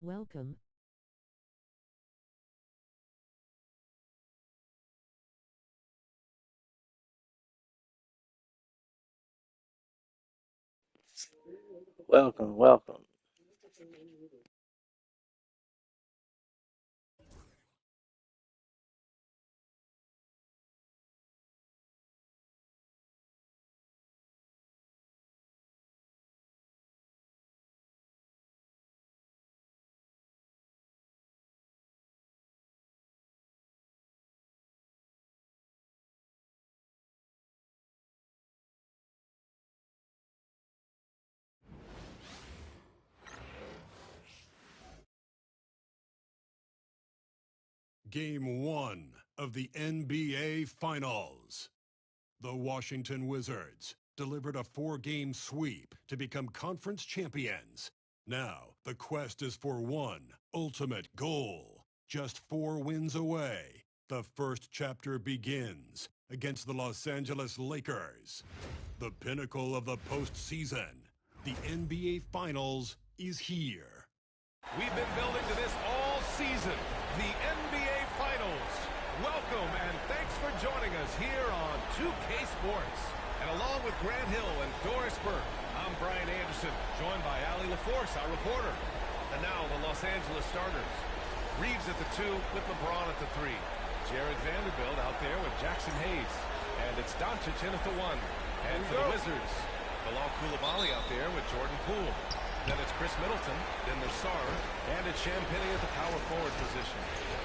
Welcome. Welcome, welcome. Game 1 of the NBA Finals. The Washington Wizards delivered a 4-game sweep to become conference champions. Now, the quest is for one ultimate goal. Just 4 wins away. The first chapter begins against the Los Angeles Lakers. The pinnacle of the postseason. The NBA Finals is here. We've been building to this all season. The NBA Finals. Welcome and thanks for joining us here on 2K Sports. And along with Grant Hill and Doris Burke, I'm Brian Anderson, joined by Allie LaForce, our reporter. And now the Los Angeles starters. Reeves at the 2 with LeBron at the 3. Jared Vanderbilt out there with Jackson Hayes. And it's Doncic in at the 1. And for the Wizards, Bilal Coulibaly out there with Jordan Poole. Then it's Chris Middleton, then there's Sarr, and it's Champagnie at the power forward position.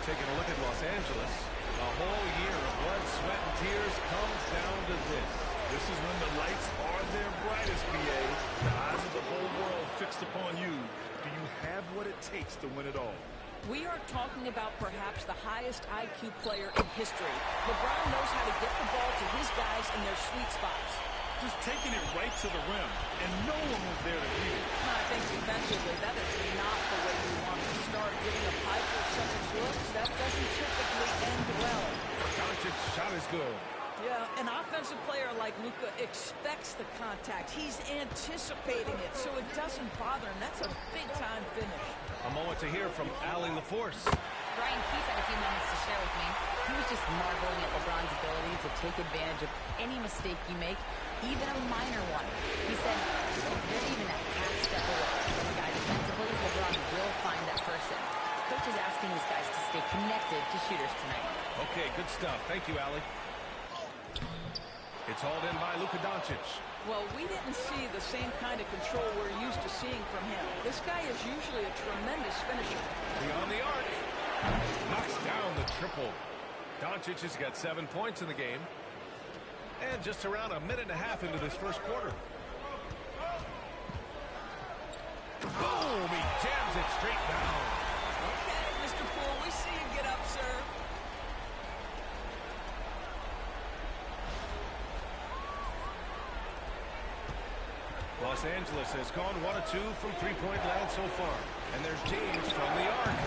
Taking a look at Los Angeles, a whole year of blood, sweat, and tears comes down to this. This is when the lights are their brightest, BA. The eyes of the whole world fixed upon you. Do you have what it takes to win it all? We are talking about perhaps the highest IQ player in history. LeBron knows how to get the ball to his guys in their sweet spots. Just taking it right to the rim, and no one was there to read it. I think defensively, that is not the way you want to start. Getting a piper such as looks, that doesn't typically end well. Doncic's shot is good. Yeah, an offensive player like Luka expects the contact. He's anticipating it, so it doesn't bother him. That's a big-time finish. A moment to hear from Allie LaForce. Brian Keith had a few moments to share with me. He was just marveling at LeBron's ability to take advantage of any mistake you make, even a minor one. He said, if they're even a half step away from a guy defensively, LeBron will find that person. Coach is asking his guys to stay connected to shooters tonight. Okay, good stuff. Thank you, Allie. It's hauled in by Luka Doncic. Well, we didn't see the same kind of control we're used to seeing from him. This guy is usually a tremendous finisher. Beyond the arc. Knocks down the triple. Doncic has got 7 points in the game. And just around a minute and a half into this first quarter. Boom! He jams it straight down. Okay, Mr. Poole, we see you get up, sir. Los Angeles has gone 1 of 2 from three-point land so far. And there's James from the arc.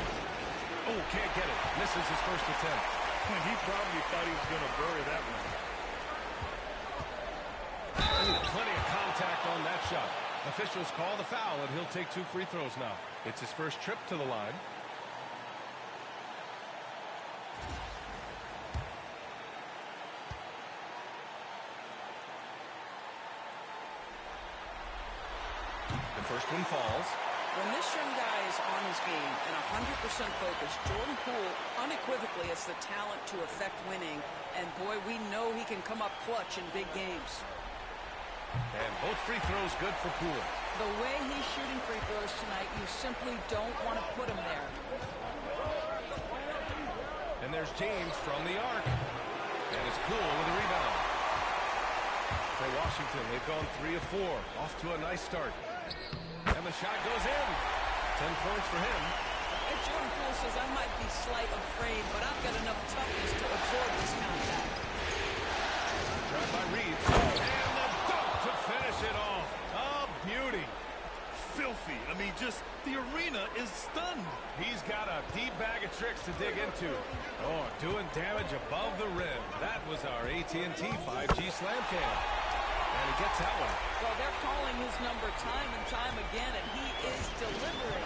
Oh, can't get it. Misses his first attempt. He probably thought he was going to bury that one. Ooh, plenty of contact on that shot. Officials call the foul, and he'll take 2 free throws now. It's his first trip to the line. The first one falls. When this young guy is on his game and 100% focused, Jordan Poole unequivocally has the talent to affect winning. And, boy, we know he can come up clutch in big games. And both free throws good for Poole. The way he's shooting free throws tonight, you simply don't want to put him there. And there's James from the arc. And it's Poole with a rebound. For Washington, they've gone 3 of 4. Off to a nice start. And the shot goes in. 10 points for him. And Jordan Poole says, I might be slight of frame, but I've got enough toughness to absorb this contact. Grabbed by Reeves. And the dunk to finish it off. Oh, beauty. Filthy. I mean, just the arena is stunned. He's got a deep bag of tricks to dig into. Oh, doing damage above the rim. That was our AT&T 5G slam cam. And he gets that one. Well, they're calling his number time and time again, and he is delivering.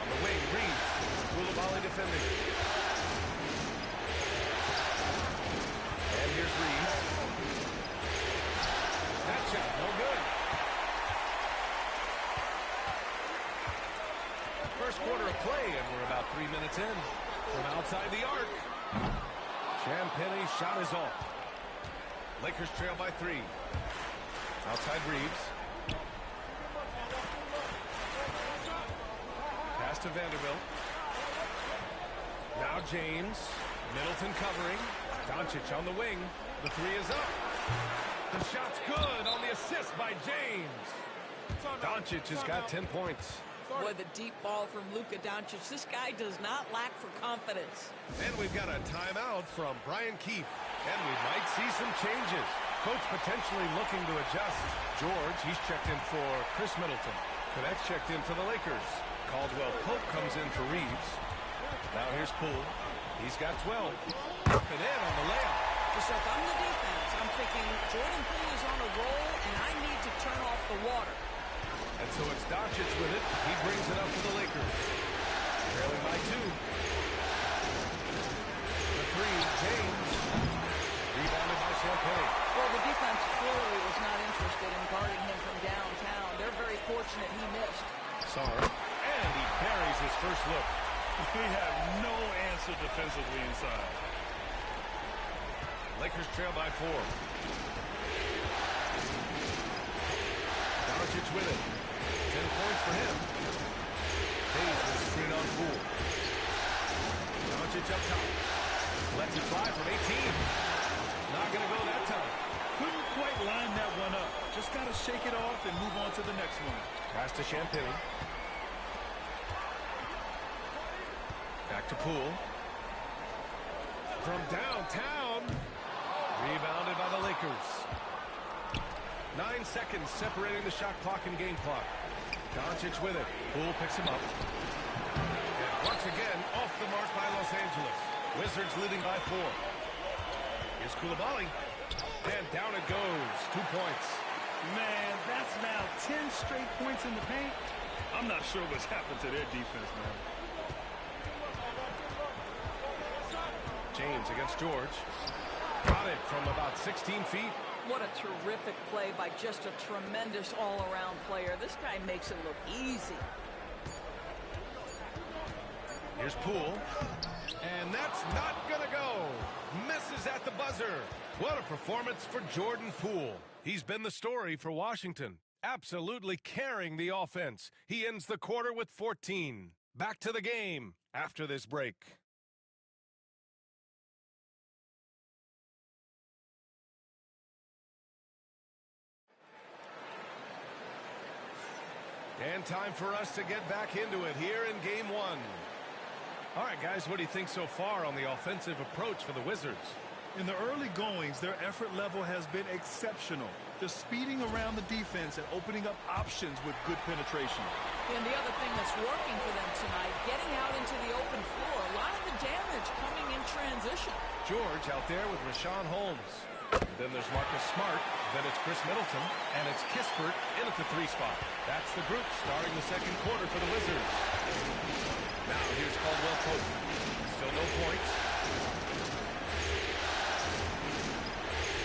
On the wing, Reeves. Koulibaly defending. And here's Reeves. That shot, no good. First quarter of play, and we're about 3 minutes in. From outside the arc. Champagne's shot is off. Lakers trail by 3. Outside Reeves. Pass to Vanderbilt. Now James. Middleton covering. Doncic on the wing. The 3 is up. The shot's good on the assist by James. Doncic has got 10 points. Boy, the deep ball from Luka Doncic. This guy does not lack for confidence. And we've got a timeout from Brian Keefe. And we might see some changes. Coach potentially looking to adjust. George, he's checked in for Chris Middleton. Cadet's checked in for the Lakers. Caldwell Pope comes in for Reeves. Now here's Poole. He's got 12. Up and in on the layup. So if I'm the defense, I'm thinking Jordan Poole is on a roll, and I need to turn off the water. And so it's Doncic with it. He brings it up for the Lakers. Trailing by 2. The 3, James. Rebounded by Champagne. Well, the defense clearly was not interested in guarding him from downtown. They're very fortunate he missed. Sarr. And he buries his first look. We have no answer defensively inside. Lakers trail by 4. Doncic with it. 10 points for him. Hayes with a screen on Poole. Doncic up top. Lets it fly from 18. Not going to go that time. Couldn't quite line that one up. Just got to shake it off and move on to the next one. Pass to Champagne. Back to Poole. From downtown. Rebounded by the Lakers. 9 seconds separating the shot clock and game clock. Doncic with it. Poole picks him up. And once again, off the mark by Los Angeles. Wizards leading by 4. Here's Koulibaly. And down it goes. 2 points. Man, that's now 10 straight points in the paint. I'm not sure what's happened to their defense, man. James against George. Got it from about 16 feet. What a terrific play by just a tremendous all-around player. This guy makes it look easy. Here's Poole. And that's not going to go. Misses at the buzzer. What a performance for Jordan Poole. He's been the story for Washington. Absolutely carrying the offense. He ends the quarter with 14. Back to the game after this break. And time for us to get back into it here in Game 1. All right, guys, what do you think so far on the offensive approach for the Wizards? In the early goings, their effort level has been exceptional. Just speeding around the defense and opening up options with good penetration. And the other thing that's working for them tonight, getting out into the open floor. A lot of the damage coming in transition. George out there with Rashawn Holmes. Then there's Marcus Smart. Then it's Chris Middleton. And it's Kispert in at the 3 spot. That's the group starting the second quarter for the Wizards. Now here's Caldwell Pope. Still no points.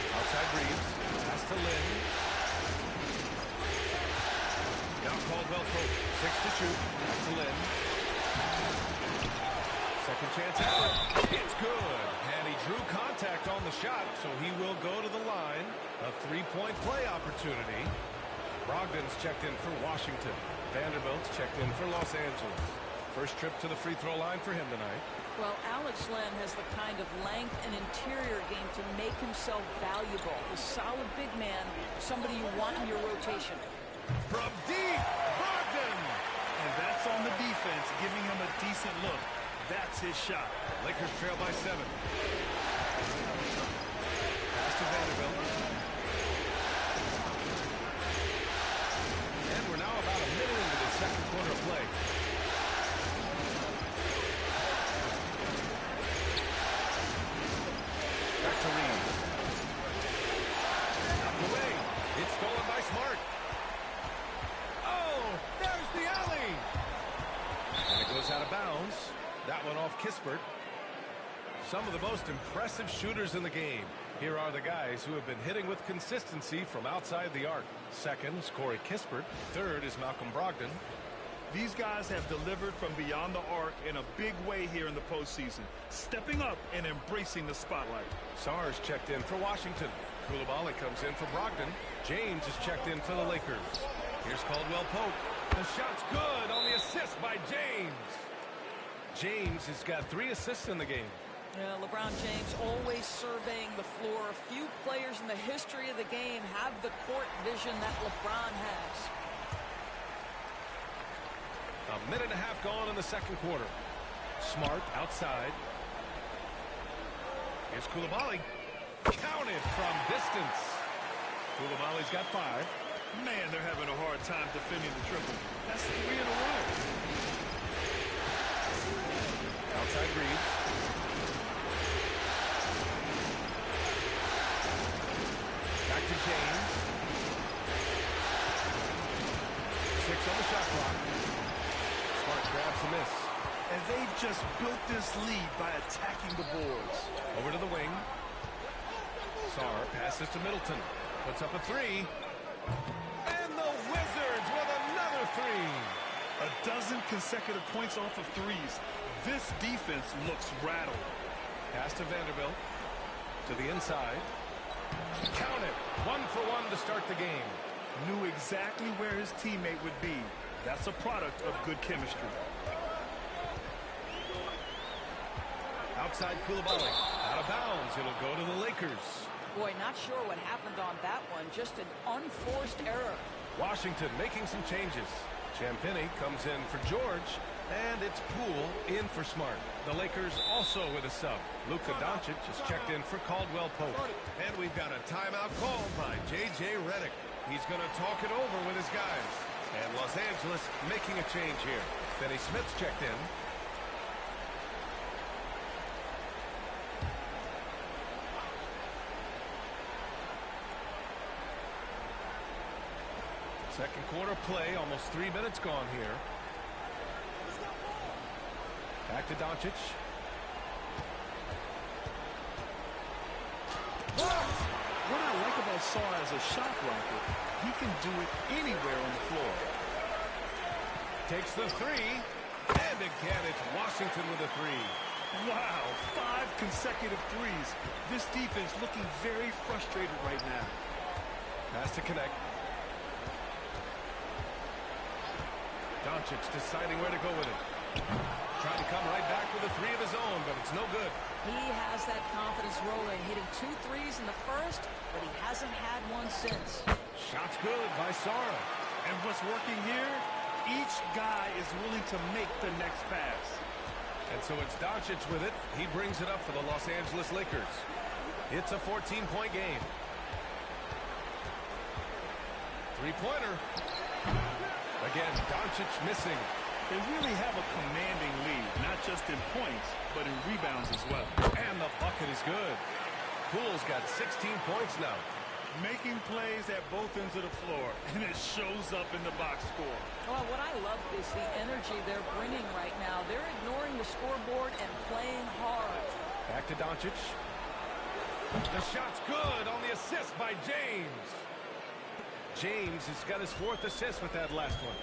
Outside Reeves. Pass to Lynn. Now Caldwell Pope. 6 to shoot. Back to Lynn. Second chance out. It's good. And he drew contact on the shot, so he will go to the line. A 3-point play opportunity. Brogdon's checked in for Washington. Vanderbilt's checked in for Los Angeles. First trip to the free throw line for him tonight. Well, Alex Len has the kind of length and interior game to make himself valuable. A solid big man, somebody you want in your rotation. From deep, Brogdon! And that's on the defense, giving him a decent look. That's his shot. Lakers trail by 7. Pass to Vanderbilt. And we're now about a minute into the second quarter of play. Back to Reeves. Some of the most impressive shooters in the game. Here are the guys who have been hitting with consistency from outside the arc. Second is Corey Kispert. Third is Malcolm Brogdon. These guys have delivered from beyond the arc in a big way here in the postseason, stepping up and embracing the spotlight. Sarge checked in for Washington. Coulibaly comes in for Brogdon. James is checked in for the Lakers. Here's Caldwell Pope. The shot's good on the assist by James. James has got 3 assists in the game. Yeah, LeBron James always surveying the floor. Few players in the history of the game have the court vision that LeBron has. A minute and a half gone in the second quarter. Smart outside. Here's Coulibaly. Counted from distance. Coulibaly's got 5. Man, they're having a hard time defending the triple. That's 3 in a row. Outside Reeves. Back to James. 6 on the shot clock. Smart grabs the miss. And they've just built this lead by attacking the boards. Over to the wing. Sarr passes to Middleton. Puts up a 3. And the Wizards with another 3. A dozen consecutive points off of threes. This defense looks rattled. Pass to Vanderbilt. To the inside. Count it. 1 for 1 to start the game. Knew exactly where his teammate would be. That's a product of good chemistry. Outside Coulibaly. Out of bounds. It'll go to the Lakers. Boy, not sure what happened on that one. Just an unforced error. Washington making some changes. Champagnie comes in for George. And it's Poole in for Smart. The Lakers also with a sub. Luka Doncic is checked in for Caldwell Pope. And we've got a timeout called by J.J. Redick. He's going to talk it over with his guys. And Los Angeles making a change here. Finney Smith's checked in. Second quarter play, almost 3 minutes gone here. Back to Doncic. What I like about Sarr as a shot blocker, he can do it anywhere on the floor. Takes the 3. And again, it's Washington with a 3. Wow, 5 consecutive threes. This defense looking very frustrated right now. Pass to connect. Doncic deciding where to go with it. Trying to come right back with a 3 of his own, but it's no good. He has that confidence rolling, hitting 2 threes in the first, but he hasn't had one since. Shot's good by Sarr. And what's working here, each guy is willing to make the next pass. And so it's Doncic with it. He brings it up for the Los Angeles Lakers. It's a 14-point game. 3-pointer. Again, Doncic missing. They really have a commanding lead, not just in points, but in rebounds as well. And the bucket is good. Poole's got 16 points now. Making plays at both ends of the floor, and it shows up in the box score. Well, what I love is the energy they're bringing right now. They're ignoring the scoreboard and playing hard. Back to Doncic. The shot's good on the assist by James. James has got his 4th assist with that last one.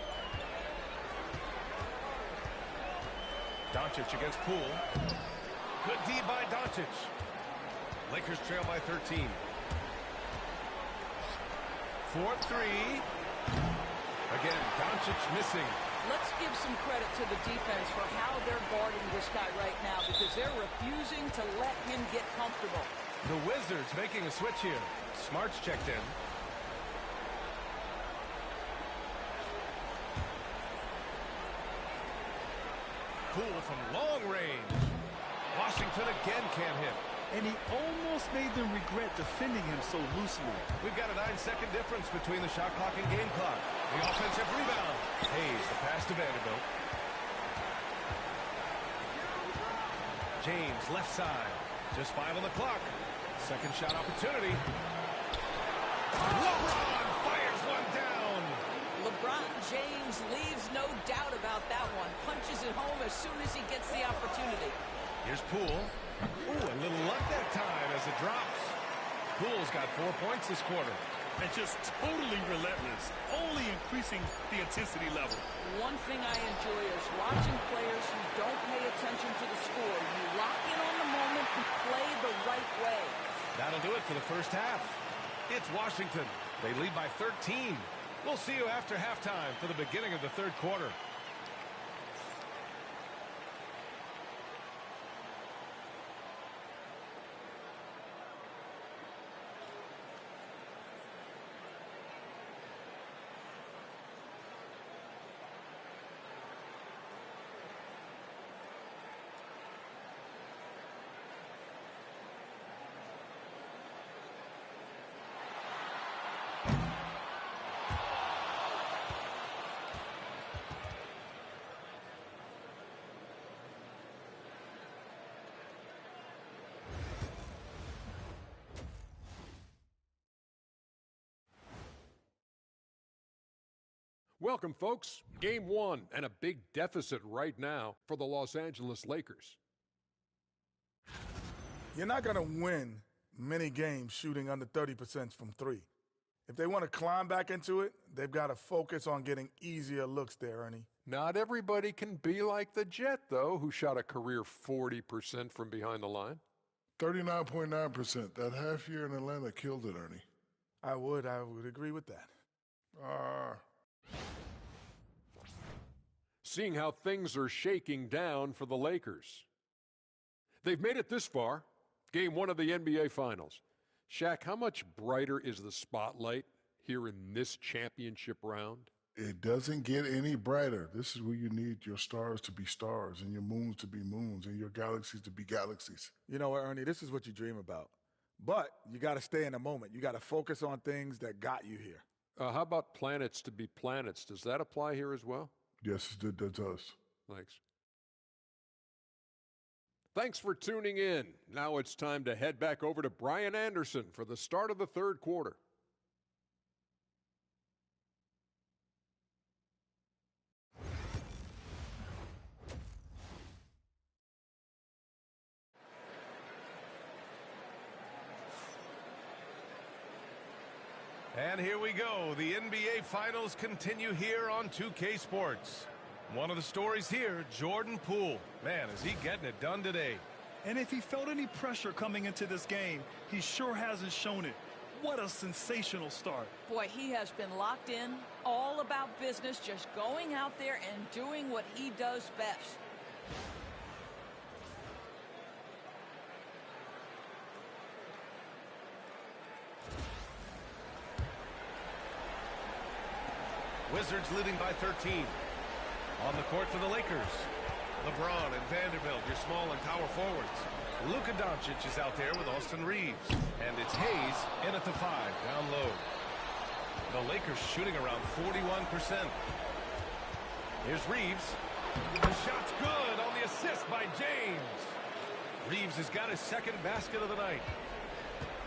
Doncic against Poole. Good D by Doncic. Lakers trail by 13. 4-3. Again, Doncic missing. Let's give some credit to the defense for how they're guarding this guy right now because they're refusing to let him get comfortable. The Wizards making a switch here. Smart's checked in. Poole from long range. Washington again can't hit. And he almost made them regret defending him so loosely. We've got a 9-second difference between the shot clock and game clock. The offensive rebound. Hayes, the pass to Vanderbilt. James, left side. Just 5 on the clock. Second shot opportunity. LeBron fires one down. LeBron James leaves no doubt about that one. Punches it home as soon as he gets the opportunity. Here's Poole. Ooh, a little luck that time as it drops. Poole's got 4 points this quarter. And just totally relentless, only increasing the intensity level. One thing I enjoy is watching players who don't pay attention to the score. You lock in on the moment and play the right way. That'll do it for the first half. It's Washington. They lead by 13. We'll see you after halftime for the beginning of the third quarter. Welcome, folks. Game 1 and a big deficit right now for the Los Angeles Lakers. You're not going to win many games shooting under 30% from three. If they want to climb back into it, they've got to focus on getting easier looks there, Ernie. Not everybody can be like the Jet, though, who shot a career 40% from behind the line. 39.9%. That half year in Atlanta killed it, Ernie. I would agree with that. Seeing how things are shaking down for the Lakers. They've made it this far, game 1 of the NBA Finals. Shaq, how much brighter is the spotlight here in this championship round? It doesn't get any brighter. This is where you need your stars to be stars and your moons to be moons and your galaxies to be galaxies. You know what, Ernie, this is what you dream about. But you got to stay in the moment. You got to focus on things that got you here. How about planets to be planets? Does that apply here as well? Yes, it does. Thanks. Thanks for tuning in. Now it's time to head back over to Brian Anderson for the start of the third quarter. And here we go. The NBA Finals continue here on 2K Sports. One of the stories here, Jordan Poole. Man, is he getting it done today. And if he felt any pressure coming into this game, he sure hasn't shown it. What a sensational start. Boy, he has been locked in, all about business, just going out there and doing what he does best. Wizards leading by 13. On the court for the Lakers. LeBron and Vanderbilt, your small and power forwards. Luka Doncic is out there with Austin Reeves. And it's Hayes in at the 5, down low. The Lakers shooting around 41%. Here's Reeves. The shot's good on the assist by James. Reeves has got his second basket of the night.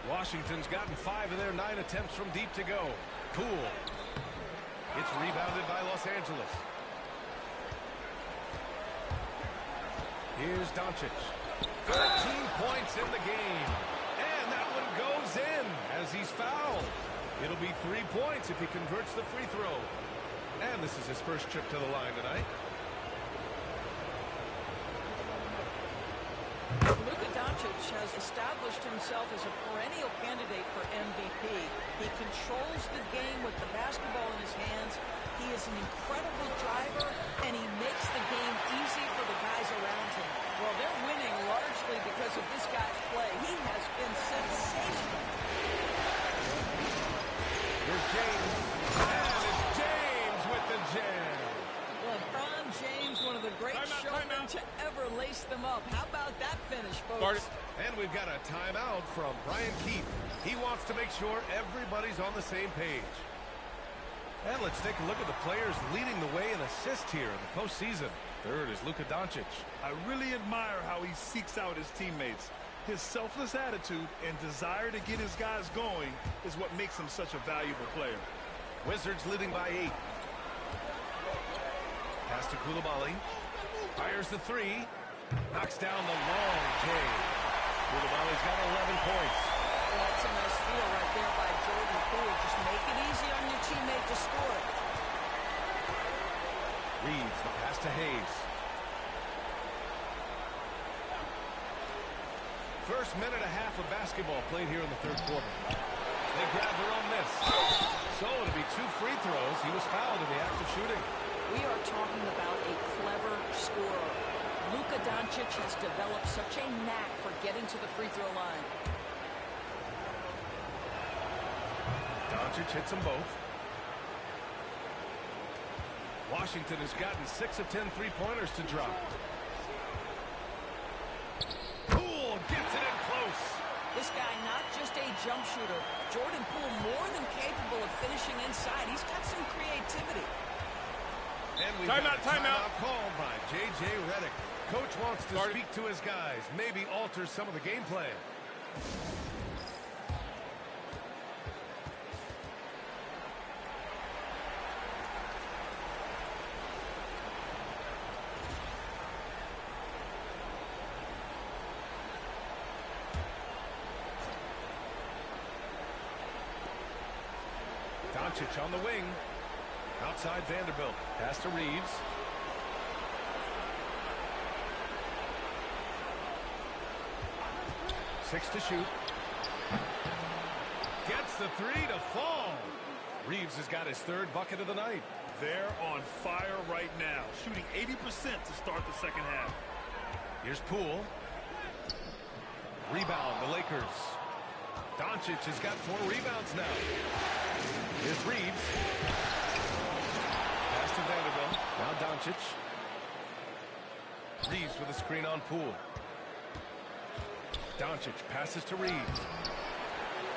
Washington's gotten 5 of their 9 attempts from deep to go. Poole. It's rebounded by Los Angeles. Here's Doncic. 13 points in the game. And that one goes in as he's fouled. It'll be 3 points if he converts the free throw. And this is his first trip to the line tonight. Luka Doncic has established himself as a perennial candidate for MVP. He controls the game with the basketball in his hands. He is an incredible driver, and he makes the game easy for the guys around him. Well, they're winning largely because of this guy's play. He has been sensational. Here's James. And it's James with the jam. LeBron James, one of the great showmen to ever lace them up. How about that finish, folks? And we've got a timeout from Brian Keith. He wants to make sure everybody's on the same page. And let's take a look at the players leading the way in assists here in the postseason. Third is Luka Doncic. I really admire how he seeks out his teammates. His selfless attitude and desire to get his guys going is what makes him such a valuable player. Wizards leading by 8. Pass to Coulibaly. Fires the 3. Knocks down the long J. Koulibaly's got 11 points. Well, that's a nice steal right there by Jordan Poole. Just make it easy on your teammate to score. Reeves, the pass to Hayes. First minute and a half of basketball played here in the third quarter. They grabbed their own miss. So it'll be 2 free throws. He was fouled in the act of shooting. We are talking about a clever scorer. Luka Doncic has developed such a knack for getting to the free throw line. Doncic hits them both. Washington has gotten 6 of 10 three-pointers to drop. Poole gets it in close. This guy, not just a jump shooter. Jordan Poole more than capable of finishing inside. He's got some creativity. And we got a timeout called by J.J. Redick. Coach wants to speak to his guys, maybe alter some of the game plan. Doncic on the wing. Outside Vanderbilt. Pass to Reeves. Six to shoot. Gets the 3 to fall. Reeves has got his 3rd bucket of the night. They're on fire right now, shooting 80% to start the second half. Here's Poole. Rebound, the Lakers. Doncic has got 4 rebounds now. Here's Reeves. Pass to Vanderbilt. Now Doncic. Reeves with a screen on Poole. Doncic passes to Reeves.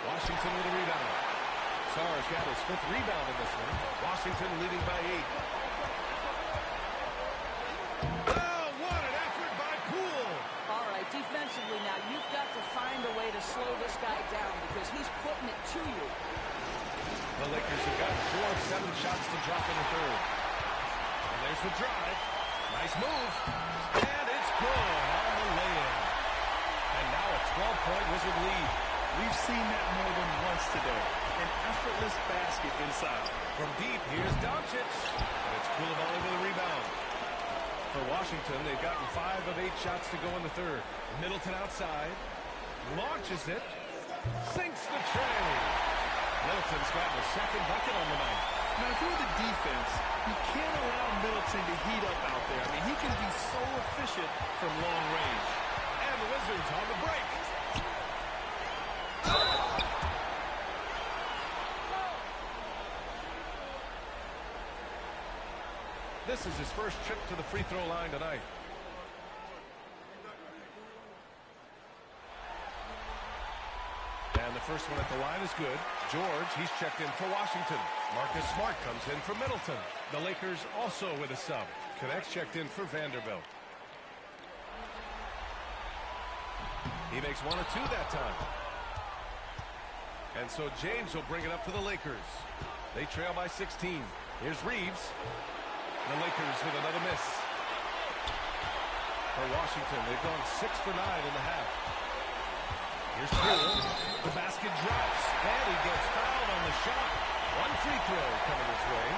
Washington with a rebound. Sarr's got his 5th rebound in this one. Washington leading by 8. Oh, what an effort by Poole. All right, defensively now, you've got to find a way to slow this guy down because he's putting it to you. The Lakers have got 4 of 7 shots to drop in the third. And there's the drive. Nice move. And it's good on the lay-in. And now a 12-point Wizard lead. We've seen that more than once today. An effortless basket inside. From deep, here's Doncic. And it's Koulibaly with a rebound. For Washington, they've gotten 5 of 8 shots to go in the third. Middleton outside. Launches it. Sinks the tray. Middleton's gotten a 2nd bucket on the night. Now, if you're the defense, you can't allow Middleton to heat up out there. I mean, he can be so efficient from long range. And the Wizards on the break. This is his first trip to the free throw line tonight. And the first one at the line is good. George, he's checked in for Washington. Marcus Smart comes in for Middleton. The Lakers also with a sub. Connects checked in for Vanderbilt. He makes 1 or 2 that time. And so James will bring it up for the Lakers. They trail by 16. Here's Reeves. The Lakers with another miss. For Washington, they've gone 6 for 9 in the half. Here's Poole. The basket drops. And he gets fouled on the shot. 1 free throw coming his way.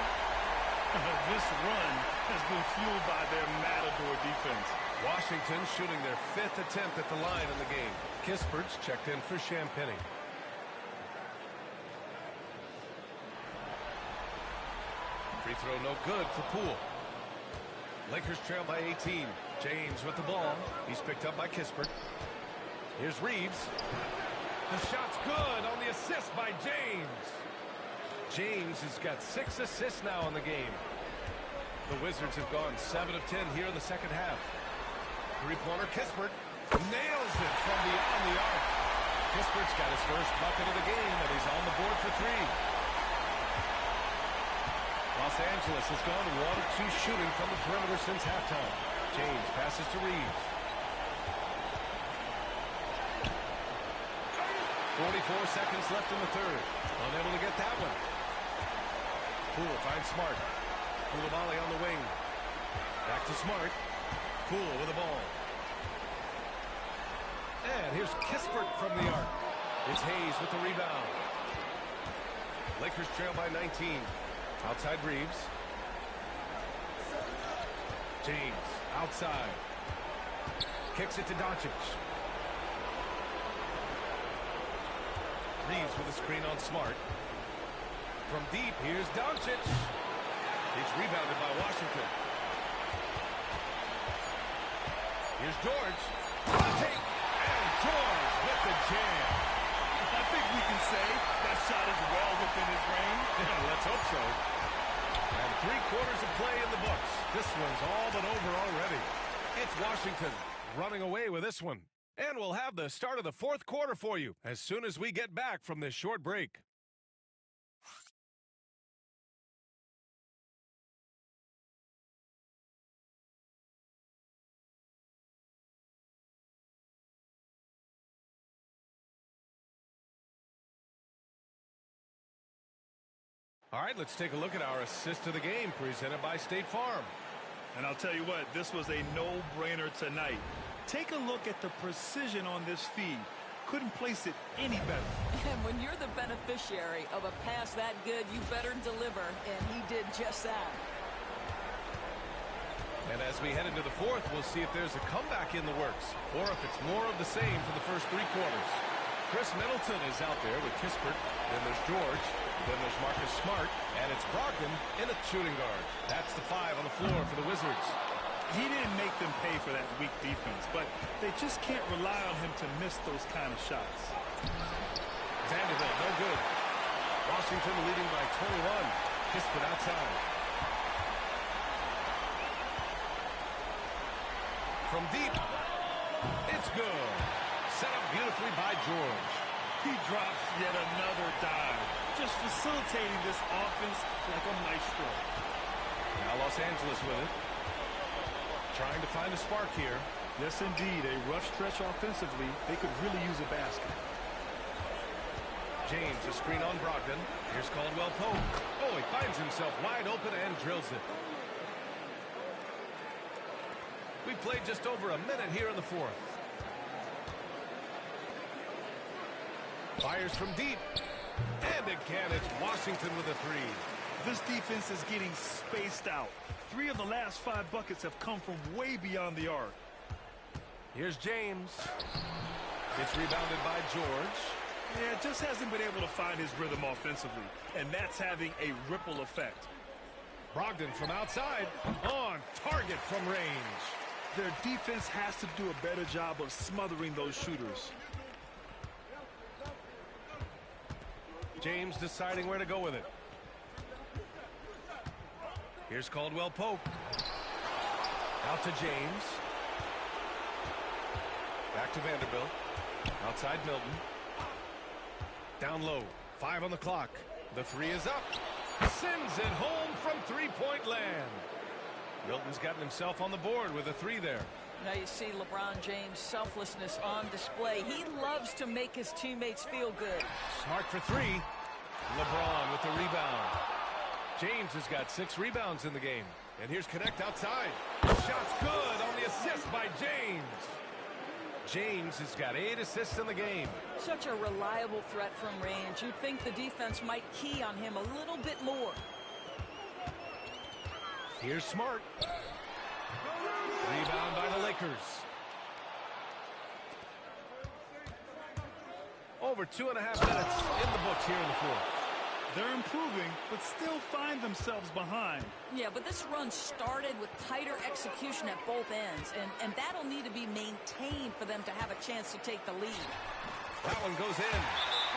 This run has been fueled by their Matador defense. Washington shooting their 5th attempt at the line in the game. Kispert's checked in for Champagnie. Free throw no good for Poole. Lakers trail by 18. James with the ball. He's picked up by Kispert. Here's Reeves. The shot's good on the assist by James. James has got 6 assists now in the game. The Wizards have gone 7 of 10 here in the second half. Three-pointer Kispert nails it from beyond the arc. Kispert's got his first bucket of the game, and he's on the board for 3. Los Angeles has gone 1 of 2 shooting from the perimeter since halftime. James passes to Reeves. 44 seconds left in the third. Unable to get that one. Poole finds Smart. Koulibaly on the wing. Back to Smart. Poole with the ball. And here's Kispert from the arc. It's Hayes with the rebound. Lakers trail by 19. Outside Reeves. James outside. Kicks it to Doncic. Reeves with a screen on Smart. From deep, here's Doncic. It's rebounded by Washington. Here's George. Take. And George with the jam. I think we can say that shot is well within his range. Yeah, let's hope so. And 3/4 of play in the books. This one's all but over already. It's Washington running away with this one. And we'll have the start of the 4th quarter for you as soon as we get back from this short break. All right, let's take a look at our assist of the game presented by State Farm. And I'll tell you what, this was a no-brainer tonight. Take a look at the precision on this feed. Couldn't place it any better. And when you're the beneficiary of a pass that good, you better deliver, and he did just that. And as we head into the 4th, we'll see if there's a comeback in the works or if it's more of the same for the first 3 quarters. Chris Middleton is out there with Kispert. Then there's George. Then there's Marcus Smart. And it's Brogdon in at shooting guard. That's the 5 on the floor for the Wizards. He didn't make them pay for that weak defense, but they just can't rely on him to miss those kind of shots. Vanderbilt, no good. Washington leading by 21. Kispert outside. From deep. It's good. Set up beautifully by George. He drops yet another dive, just facilitating this offense like a maestro. Now Los Angeles with it. Trying to find a spark here. Yes, indeed. A rough stretch offensively. They could really use a basket. James, a screen on Brogdon. Here's Caldwell Pope. Oh, he finds himself wide open and drills it. We played just over a minute here in the 4th. Fires from deep. And again, it's Washington with a 3. This defense is getting spaced out. 3 of the last 5 buckets have come from way beyond the arc. Here's James. It's rebounded by George. Yeah, just hasn't been able to find his rhythm offensively, and that's having a ripple effect. Brogdon from outside. On target from range. Their defense has to do a better job of smothering those shooters. James deciding where to go with it. Here's Caldwell Pope. Out to James. Back to Vanderbilt. Outside Milton. Down low. 5 on the clock. The 3 is up. Sends it home from 3-point land. Milton's gotten himself on the board with a 3 there. Now you see LeBron James' selflessness on display. He loves to make his teammates feel good. Smart for 3. LeBron with the rebound. James has got 6 rebounds in the game. And here's Connect outside. Shot's good on the assist by James. James has got 8 assists in the game. Such a reliable threat from range. You'd think the defense might key on him a little bit more. Here's Smart. Rebound by the Lakers. Over 2.5 minutes in the books here in the 4th. They're improving, but still find themselves behind. Yeah, but this run started with tighter execution at both ends, and that'll need to be maintained for them to have a chance to take the lead. That one goes in.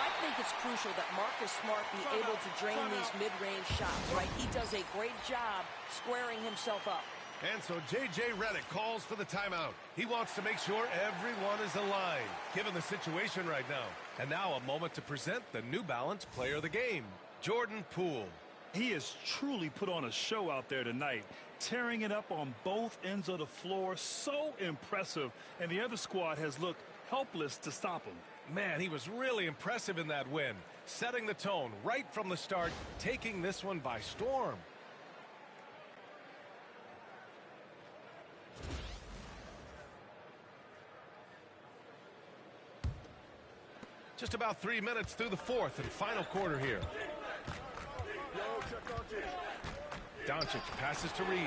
I think it's crucial that Marcus Smart be able to drain these mid-range shots, right? He does a great job squaring himself up. And so J.J. Redick calls for the timeout. He wants to make sure everyone is aligned, given the situation right now. And now a moment to present the New Balance Player of the Game, Jordan Poole. He has truly put on a show out there tonight, tearing it up on both ends of the floor. So impressive, and the other squad has looked helpless to stop him. Man, he was really impressive in that win, setting the tone right from the start, taking this one by storm. Just about 3 minutes through the fourth and final quarter here. Doncic passes to Reeves.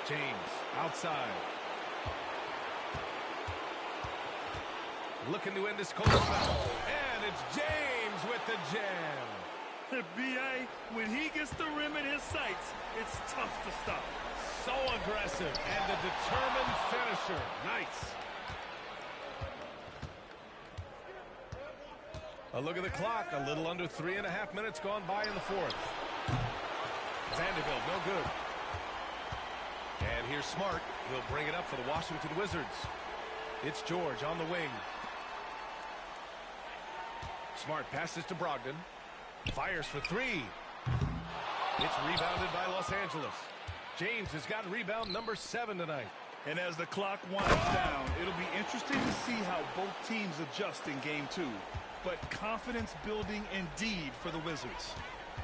James outside. Looking to end this quarter foul. And it's James with the jam. B.A., when he gets the rim in his sights, it's tough to stop. So aggressive and a determined finisher. Nice. A look at the clock. A little under 3.5 minutes gone by in the fourth. Vanderbilt, no good. And here's Smart. He'll bring it up for the Washington Wizards. It's George on the wing. Smart passes to Brogdon. Fires for three. It's rebounded by Los Angeles. James has got rebound number 7 tonight. And as the clock winds down, it'll be interesting to see how both teams adjust in game 2. But confidence building indeed for the Wizards.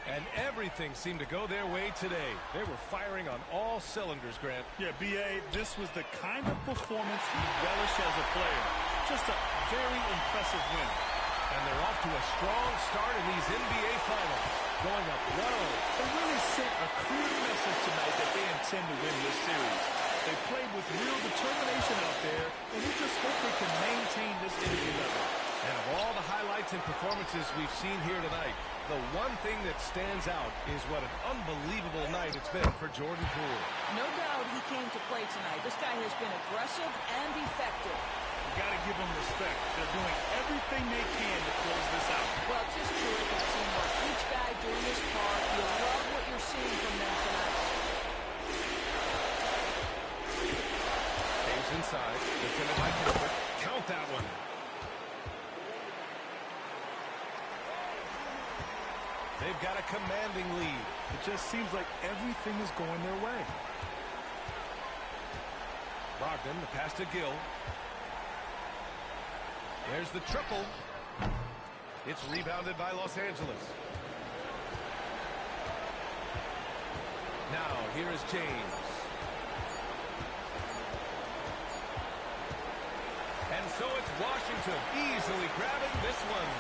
And everything seemed to go their way today. They were firing on all cylinders, Grant. Yeah, B.A., this was the kind of performance you relish as a player. Just a very impressive win. And they're off to a strong start in these NBA Finals. Going up 1-0. They really sent a clear message tonight that they intend to win this series. They played with real determination out there, and we just hope they can maintain this energy level. And of all the highlights and performances we've seen here tonight, the one thing that stands out is what an unbelievable night it's been for Jordan Poole. No doubt he came to play tonight. This guy has been aggressive and effective. You got to give them respect. They're doing everything they can to close this out. Well, just terrific teamwork. Each guy doing his part. You love what you're seeing from them tonight. James inside. Defended by Gilbert. Count that one. They've got a commanding lead. It just seems like everything is going their way. Brogdon, the pass to Gill. There's the triple. It's rebounded by Los Angeles. Now, here is James. And so it's Washington easily grabbing this one.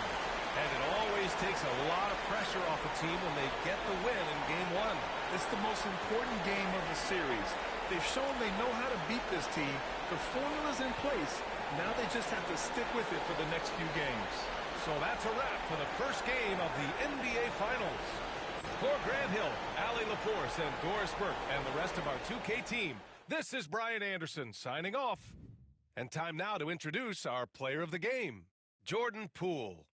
And it always takes a lot of pressure off a team when they get the win in Game 1. It's the most important game of the series. They've shown they know how to beat this team. The formula's in place. Now they just have to stick with it for the next few games. So that's a wrap for the first game of the NBA Finals. For Grant Hill, Allie LaForce, and Doris Burke, and the rest of our 2K team, this is Brian Anderson signing off. And time now to introduce our player of the game, Jordan Poole.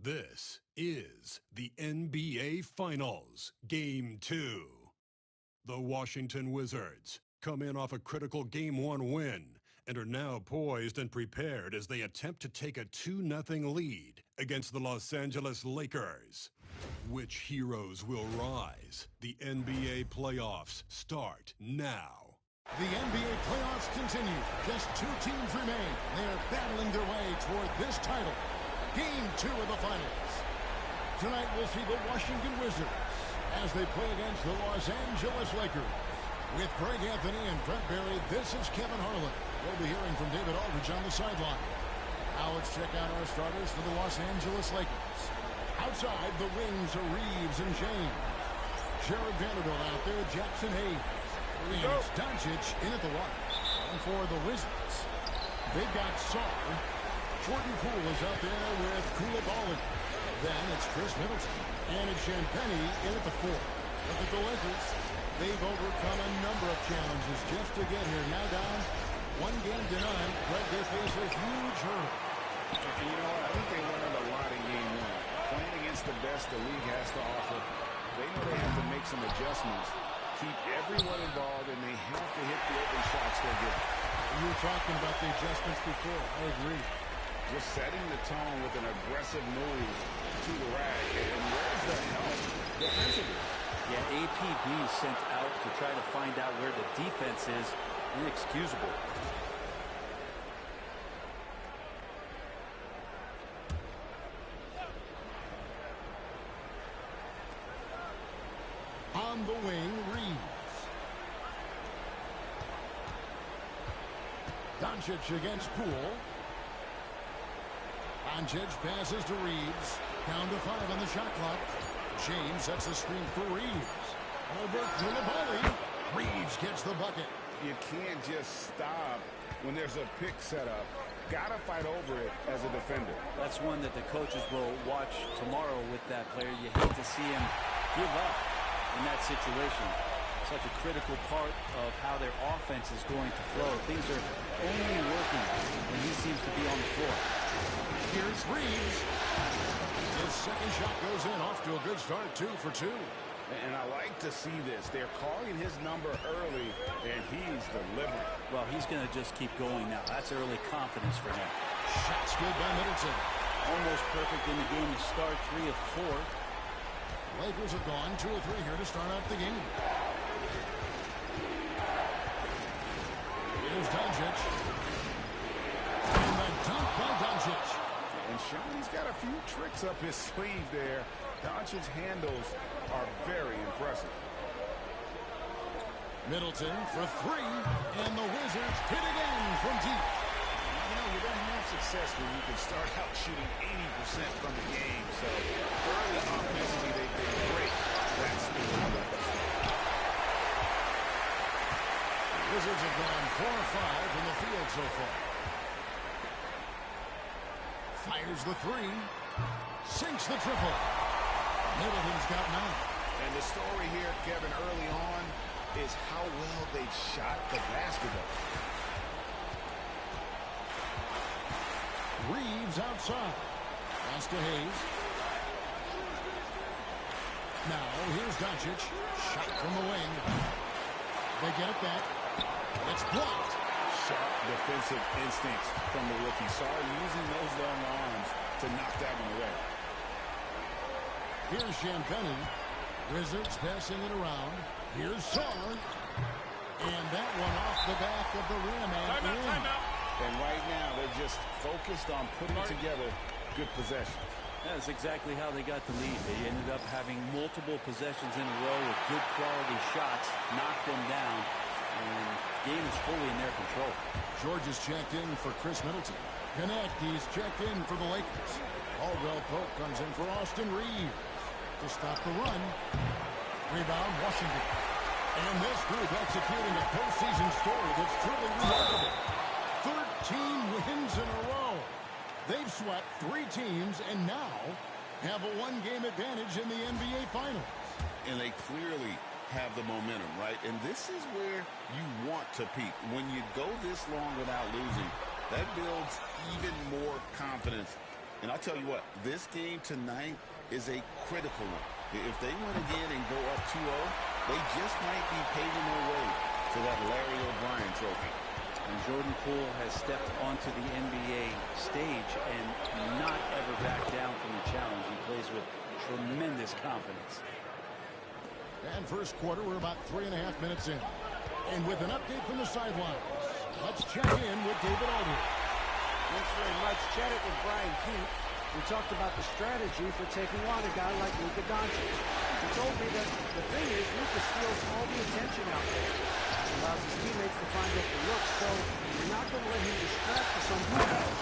This is the NBA Finals, Game 2. The Washington Wizards come in off a critical Game 1 win and are now poised and prepared as they attempt to take a 2-0 lead against the Los Angeles Lakers. Which heroes will rise? The NBA playoffs start now. The NBA playoffs continue. Just 2 teams remain. They are battling their way toward this title. Game 2 of the finals. Tonight we'll see the Washington Wizards as they play against the Los Angeles Lakers. With Greg Anthony and Brent Barry, this is Kevin Harlan. We'll be hearing from David Aldridge on the sideline. Now let's check out our starters for the Los Angeles Lakers. Outside, the wings are Reeves and James. Jared Vanderbilt out there, Jackson Hayes. And it's Doncic in at the line. And for the Wizards, they've got Sarr. Jordan Poole is out there with Koulibaly. Then it's Chris Middleton. And it's Champagnie in at the 4. Look at the Lakers. They've overcome a number of challenges just to get here. Now down 1 game to none, but they face a huge hurdle. And you know what? I think they learned a lot in game 1. Playing against the best the league has to offer, they know they have to make some adjustments, keep everyone involved, and they have to hit the open shots they're getting. You were talking about the adjustments before. I agree. Just setting the tone with an aggressive move to the rack. And where's the help defensively? Yeah, AP being sent out to try to find out where the defense is. Inexcusable. On the wing, Reeves. Doncic against Poole. Doncic passes to Reeves. Down to 5 on the shot clock. James sets the screen for Reeves. Over Koulibaly. Reeves gets the bucket. You can't just stop when there's a pick set up. Gotta fight over it as a defender. That's one that the coaches will watch tomorrow with that player. You hate to see him give up in that situation. Such a critical part of how their offense is going to flow. Things are only working when he seems to be on the floor. Here's Reeves. His second shot goes in, off to a good start, 2 for 2. And I like to see this. They're calling his number early, and he's delivering. Well, he's going to just keep going now. That's early confidence for him. Shots good by Middleton. Almost perfect in the game to start, 3 of 4. Lakers have gone 2 or 3 here to start out the game. Here's Doncic. And the dunk by Doncic. And Sean, he's got a few tricks up his sleeve there. Doncic's handles are very impressive. Middleton for 3. And the Wizards hit again from deep. You know, you're going to have success when you can start out shooting 80% from the game. So early offensively, they've been great. That's the offense. Wizards have gone 4 or 5 from the field so far. Fires the 3. Sinks the triple. Middleton's got 9. And the story here, Kevin, early on is how well they've shot the basketball. Reeves outside. Pass to Hayes. Now, here's Doncic. Shot from the wing. They get it back. It's blocked. Sharp defensive instincts from the rookie. Sarr using those long arms to knock that one away. Here's Champagnie. Wizards passing it around. Here's Sarr. And that one off the back of the rim. Timeout. And right now, they're just focused on putting together good possessions. That's exactly how they got the lead. They ended up having multiple possessions in a row with good quality shots, knocked them down, and the game is fully in their control. George is checked in for Chris Middleton. Connect, he's checked in for the Lakers. Aldwell Pope comes in for Austin Reeves to stop the run. Rebound, Washington. And this group executing a postseason story that's truly remarkable. 13 wins in a row. They've swept 3 teams and now have a 1-game advantage in the NBA Finals. And they clearly have the momentum, right? And this is where you want to peak. When you go this long without losing, that builds even more confidence. And I'll tell you what, this game tonight is a critical one. If they win again and go up 2-0, they just might be paving their way to that Larry O'Brien trophy. And Jordan Poole has stepped onto the NBA stage and not ever backed down from the challenge. He plays with tremendous confidence. And first quarter, we're about 3.5 minutes in. And with an update from the sidelines, let's check in with David Aldridge. Thanks very much. Chat it with Brian Keith. We talked about the strategy for taking on a guy like Luka Doncic. He told me that the thing is, Luka steals all the attention out there. He allows his teammates to find open looks, so you're not going to let him distract to something else.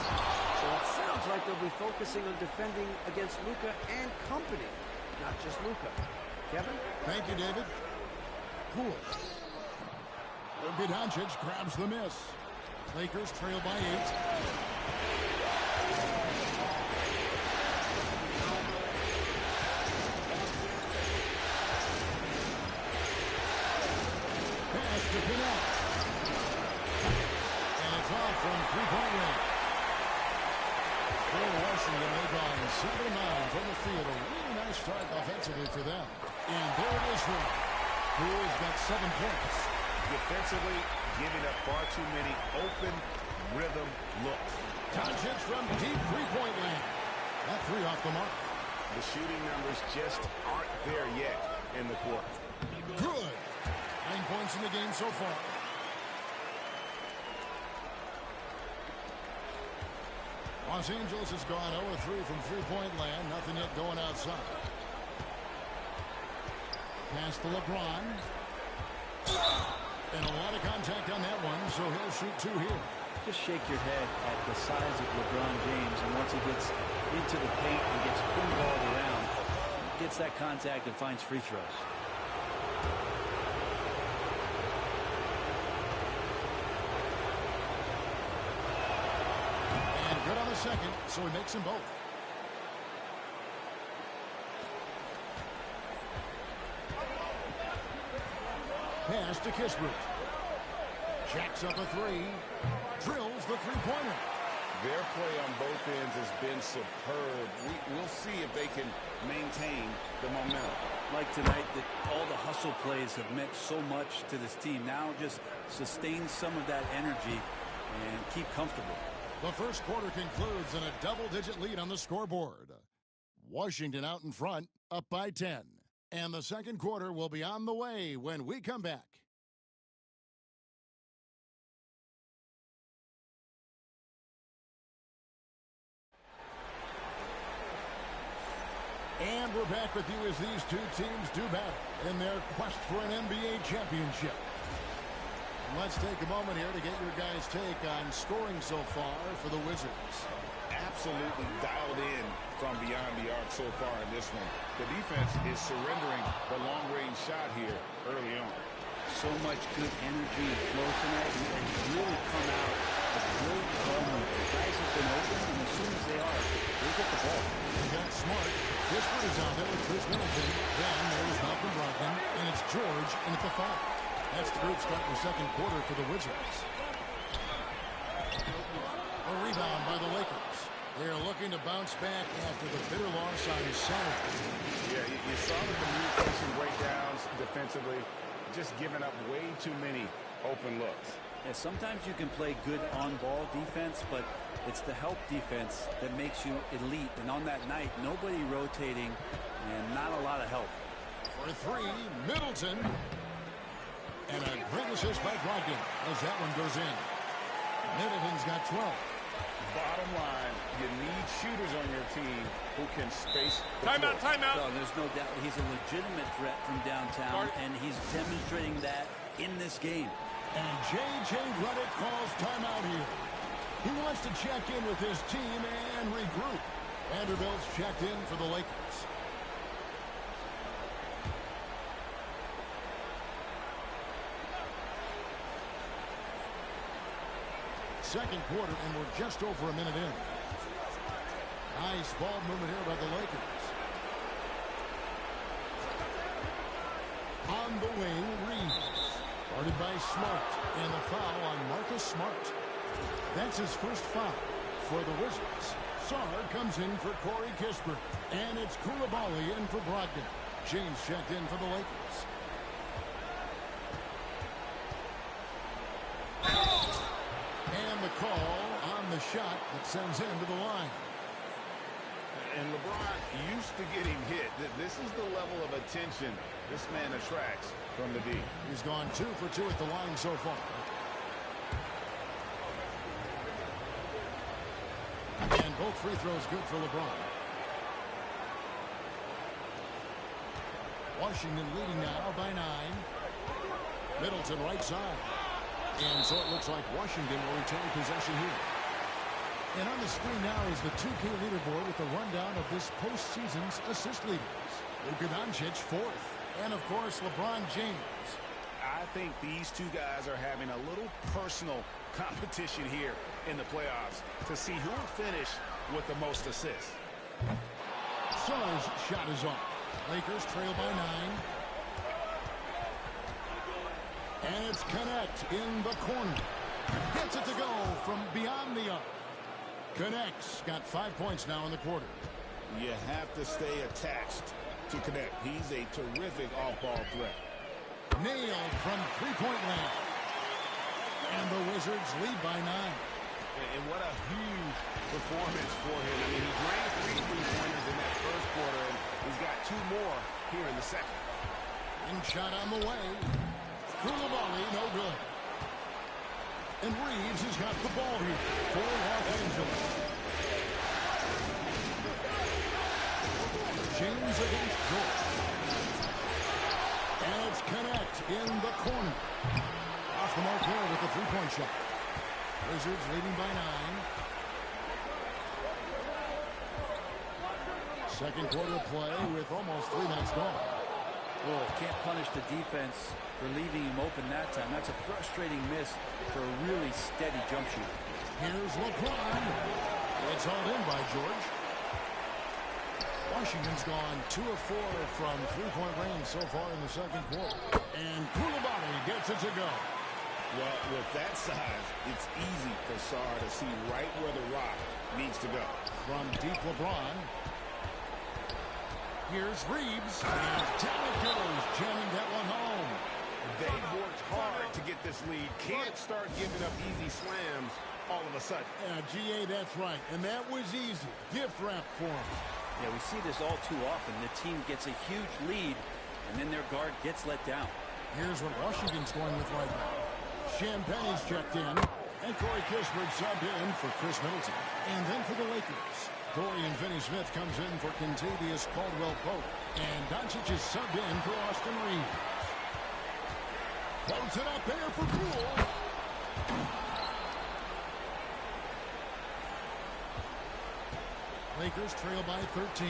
So it sounds Sounds like they'll be focusing on defending against Luka and company, not just Luka. Kevin? Thank you, David. Cool. Luka Doncic grabs the miss. Lakers trail by 8. Pass to Pinot. And it's off from three-point range. For Washington, they've gone 7-9 from the field. A really nice start offensively for them. And there it is for him, who has got 7 points. Defensively, giving up far too many open rhythm looks. Doncic from deep three-point land. That 3 off the mark. The shooting numbers just aren't there yet in the quarter. Good. 9 points in the game so far. Los Angeles has gone 0-3 from three-point land. Nothing yet going outside. Pass to LeBron. And a lot of contact on that one, so he'll shoot 2 here. Just shake your head at the size of LeBron James, and once he gets into the paint and gets pinballed around, gets that contact and finds free throws. And good on the second, so he makes them both. Pass to Kispert. Jacks up a 3. Drills the three-pointer. Their play on both ends has been superb. We'll see if they can maintain the momentum. Like tonight, that all the hustle plays have meant so much to this team. Now just sustain some of that energy and keep comfortable. The first quarter concludes in a double-digit lead on the scoreboard. Washington out in front, up by 10. And the second quarter will be on the way when we come back. And we're back with you as these two teams do battle in their quest for an NBA championship. And let's take a moment here to get your guys' take on scoring so far for the Wizards. Absolutely dialed in from beyond the arc so far in this one. The defense is surrendering the long-range shot here early on. So much good energy and flow tonight, and really come out with great ball movement. The guys have been open, and as soon as they are, they get the ball. They got smart. Kispert is out there with Chris Middleton. Then there's Malcolm Brogdon, and it's George in at the 5. That's the group starting the second quarter for the Wizards. A rebound by the Lakers. They're looking to bounce back after the bitter loss on Saturday. Yeah, you saw the communication breakdowns defensively, just giving up way too many open looks. Yeah, sometimes you can play good on-ball defense, but it's the help defense that makes you elite. And on that night, nobody rotating and not a lot of help. For 3, Middleton. And a great assist by Brogdon as that one goes in. Middleton's got 12. Bottom line, you need shooters on your team who can space the Timeout, floor. timeout. No, there's no doubt he's a legitimate threat from downtown, and he's demonstrating that in this game. And J.J. Redick calls timeout here. He wants to check in with his team and regroup. Vanderbilt's checked in for the Lakers. Second quarter, and we're just over a minute in. Nice ball movement here by the Lakers. On the wing, Reeves. Guarded by Smart, and the foul on Marcus Smart. That's his first foul for the Wizards. Sarr comes in for Corey Kispert, and it's Koulibaly in for Brogdon. James checked in for the Lakers. And the call on the shot that sends him to the line. And LeBron used to getting hit. This is the level of attention this man attracts from the D. He's gone 2 for 2 at the line so far. And both free throws good for LeBron. Washington leading now by 9. Middleton right side. And so it looks like Washington will retain possession here. And on the screen now is the 2K leaderboard with the rundown of this postseason's assist leaders. Luka Doncic, 4th. And, of course, LeBron James. I think these two guys are having a little personal competition here in the playoffs to see who will finish with the most assists. Suns' shot is off. Lakers trail by 9. And it's Connect in the corner. Gets it to go from beyond the arc. Connect's got 5 points now in the quarter. You have to stay attached to Connect. He's a terrific off-ball threat. Nailed from three-point land. And the Wizards lead by 9. And what a huge performance for him. I mean, he drained 3 3-pointers in that first quarter, and he's got 2 more here in the second. And shot on the way. Koulibaly, no good. And Reeves has got the ball here for Los Angeles. James against George. And it's Connect in the corner. Off the mark here with the three-point shot. Wizards leading by 9. Second quarter play with almost 3 minutes gone. Well, can't punish the defense for leaving him open that time. That's a frustrating miss for a really steady jump shooter. Here's LeBron. It's hauled in by George. Washington's gone 2 of 4 from three-point range so far in the second quarter. And Koulibaly gets it to go. Well, with that size, it's easy for Sarr to see right where the rock needs to go. From deep LeBron. Here's Reeves. And down it goes, jamming that one home. They've worked hard to get this lead. Can't start giving up easy slams all of a sudden. Yeah, GA, that's right. And that was easy. Gift wrap for him. Yeah, we see this all too often. The team gets a huge lead, and then their guard gets let down. Here's what Washington's going with right now. Champagne's checked in, and Corey Kispert subbed in for Chris Middleton. And then for the Lakers, Dorian Finney-Smith comes in for Kentavious Caldwell-Pope. And Doncic is subbed in for Austin Reeves. Floats it up there for Poole. Lakers trail by 13.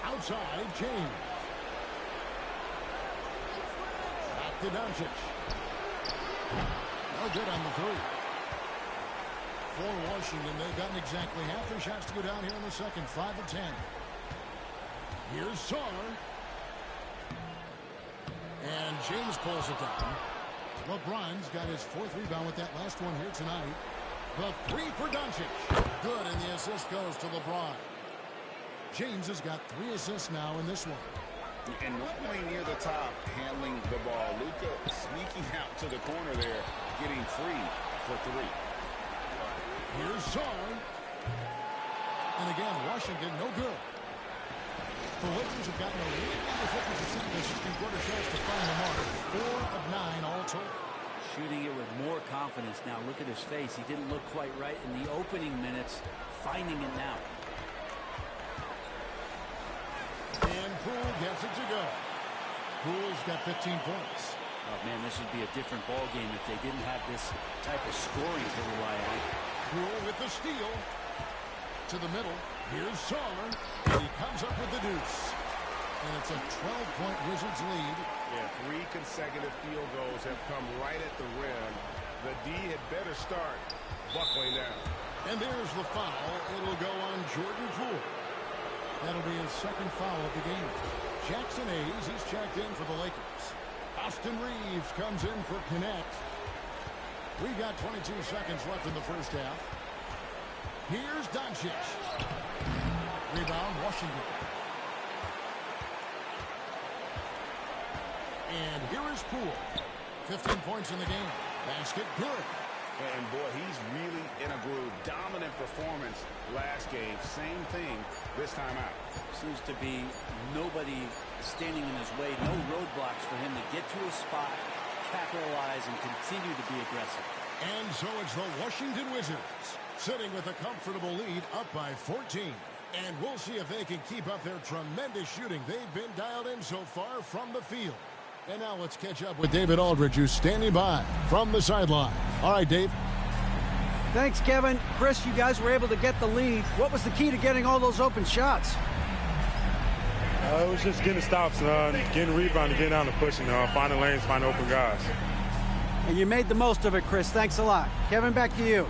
Outside, James. Back to Doncic. No good on the 3. For Washington, they've gotten exactly half their shots to go down here in the second. 5 of 10. Here's Sarr. And James pulls it down. LeBron's got his 4th rebound with that last one here tonight. The 3 for Doncic. Good, and the assist goes to LeBron. James has got 3 assists now in this one. And normally near the top, handling the ball. Luka sneaking out to the corner there, getting free for 3. Here's Sarr. And again, Washington, no good. The Lakers have gotten a little under 50% of their second quarter shots to find the mark. 4 of 9 all total. Shooting it with more confidence now. Look at his face. He didn't look quite right in the opening minutes. Finding it now. And Poole gets it to go. Poole's got 15 points. Oh, man, this would be a different ball game if they didn't have this type of scoring to rely on. Poole with the steal. To the middle. Here's Sarr. And he comes up with the deuce. And it's a 12-point Wizards lead. Yeah, 3 consecutive field goals have come right at the rim. The D had better start buckling down. And there's the foul. It'll go on Jordan Poole. That'll be his 2nd foul of the game. Jackson Hayes, he's checked in for the Lakers. Austin Reeves comes in for Connect. We've got 22 seconds left in the first half. Here's Doncic. Rebound, Washington. And here is Poole. 15 points in the game. Basket good. And, boy, he's really in a groove. Dominant performance last game. Same thing this time out. Seems to be nobody standing in his way. No roadblocks for him to get to a spot, capitalize, and continue to be aggressive. And so it's the Washington Wizards sitting with a comfortable lead up by 14. And we'll see if they can keep up their tremendous shooting. They've been dialed in so far from the field. And now let's catch up with David Aldridge, who's standing by from the sideline. All right, Dave. Thanks, Kevin. Chris, you guys were able to get the lead. What was the key to getting all those open shots? It was just getting stops, getting rebounding, getting out and pushing, finding lanes, finding open guys. And you made the most of it, Chris. Thanks a lot. Kevin, back to you.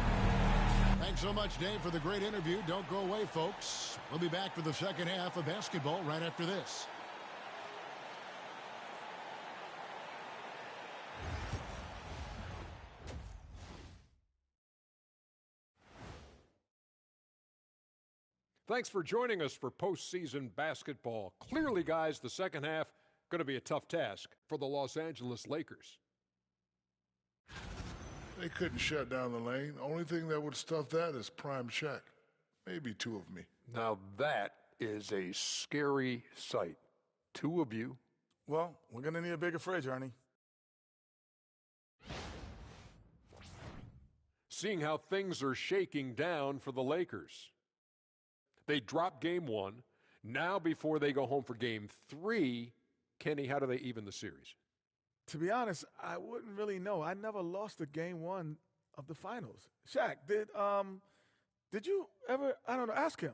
Thanks so much, Dave, for the great interview. Don't go away, folks. We'll be back for the second half of basketball right after this. Thanks for joining us for postseason basketball. Clearly, guys, the second half going to be a tough task for the Los Angeles Lakers. They couldn't shut down the lane. Only thing that would stuff that is prime Shaq. Maybe two of me. Now that is a scary sight. Two of you. Well, we're going to need a bigger fridge, Ernie. Seeing how things are shaking down for the Lakers. They dropped game one. Now before they go home for game three, Kenny, how do they even the series? To be honest, I wouldn't really know. I never lost a game one of the finals. Shaq, did you ever, ask him?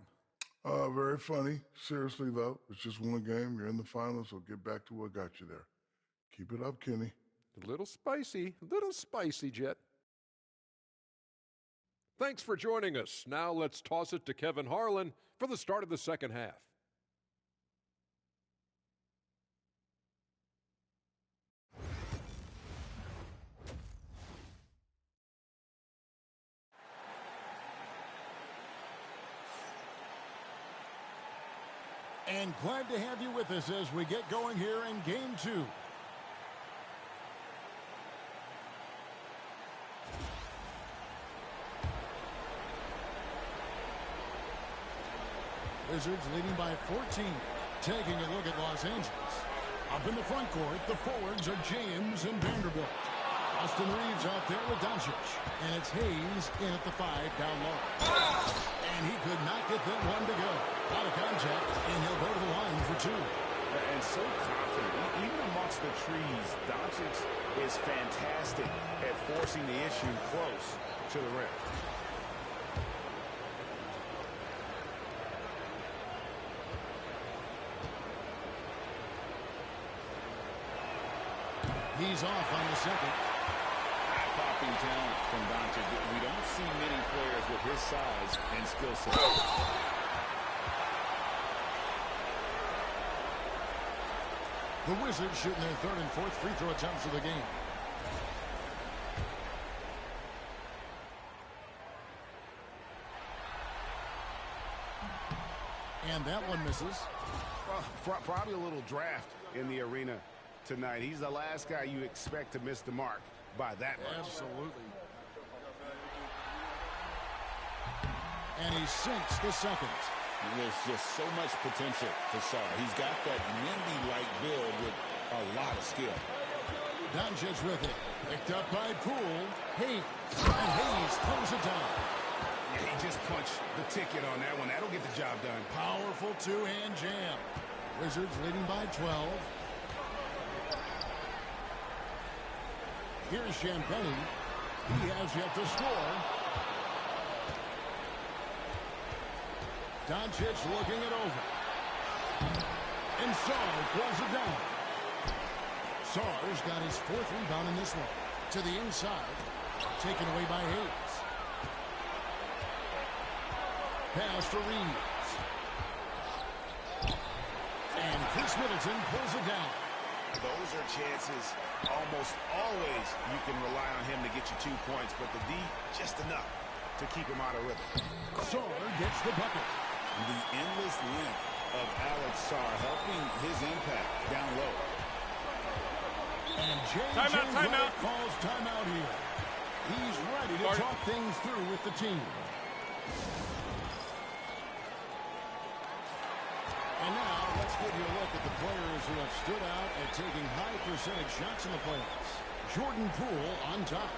Very funny. Seriously, though, it's just one game. You're in the finals, so get back to what got you there. Keep it up, Kenny. A little spicy, Jet. Thanks for joining us. Now let's toss it to Kevin Harlan for the start of the second half. And glad to have you with us as we get going here in game two. Wizards leading by 14. Taking a look at Los Angeles. Up in the front court, the forwards are James and Vanderbilt. Austin Reeves out there with Doncic. And it's Hayes in at the 5 down low. And he could not get them one to go. Out of contact, and he'll go to the line for two. And so confident. Even amongst the trees, Doncic is fantastic at forcing the issue close to the rim. He's off on the second. Eye-popping talent from Doncic. We don't see many players with his size and skill set. The Wizards shooting their third and fourth free throw attempts of the game. And that one misses. Well, probably a little draft in the arena tonight. He's the last guy you expect to miss the mark by that much. Absolutely. And he sinks the second. There's just so much potential for Sarr. He's got that Mendy-like build with a lot of skill. Doncic with it. Picked up by Poole. Hayes. And Hayes throws it down. Yeah, he just punched the ticket on that one. That'll get the job done. Powerful two-hand jam. Wizards leading by 12. Here's Champagnie. He has yet to score. Doncic looking it over. And Sarr pulls it down. Sarr's got his fourth rebound in this one. To the inside. Taken away by Hayes. Pass to Reeves. And Chris Middleton pulls it down. Those are chances almost always you can rely on him to get you 2 points, but the D just enough to keep him out of rhythm. Sarr gets the bucket. The endless length of Alex Sarr helping his impact down low. And Timeout calls timeout here. He's ready to talk things through with the team. And now let's give you a look at the players who have stood out at taking high percentage shots in the playoffs. Jordan Poole on top.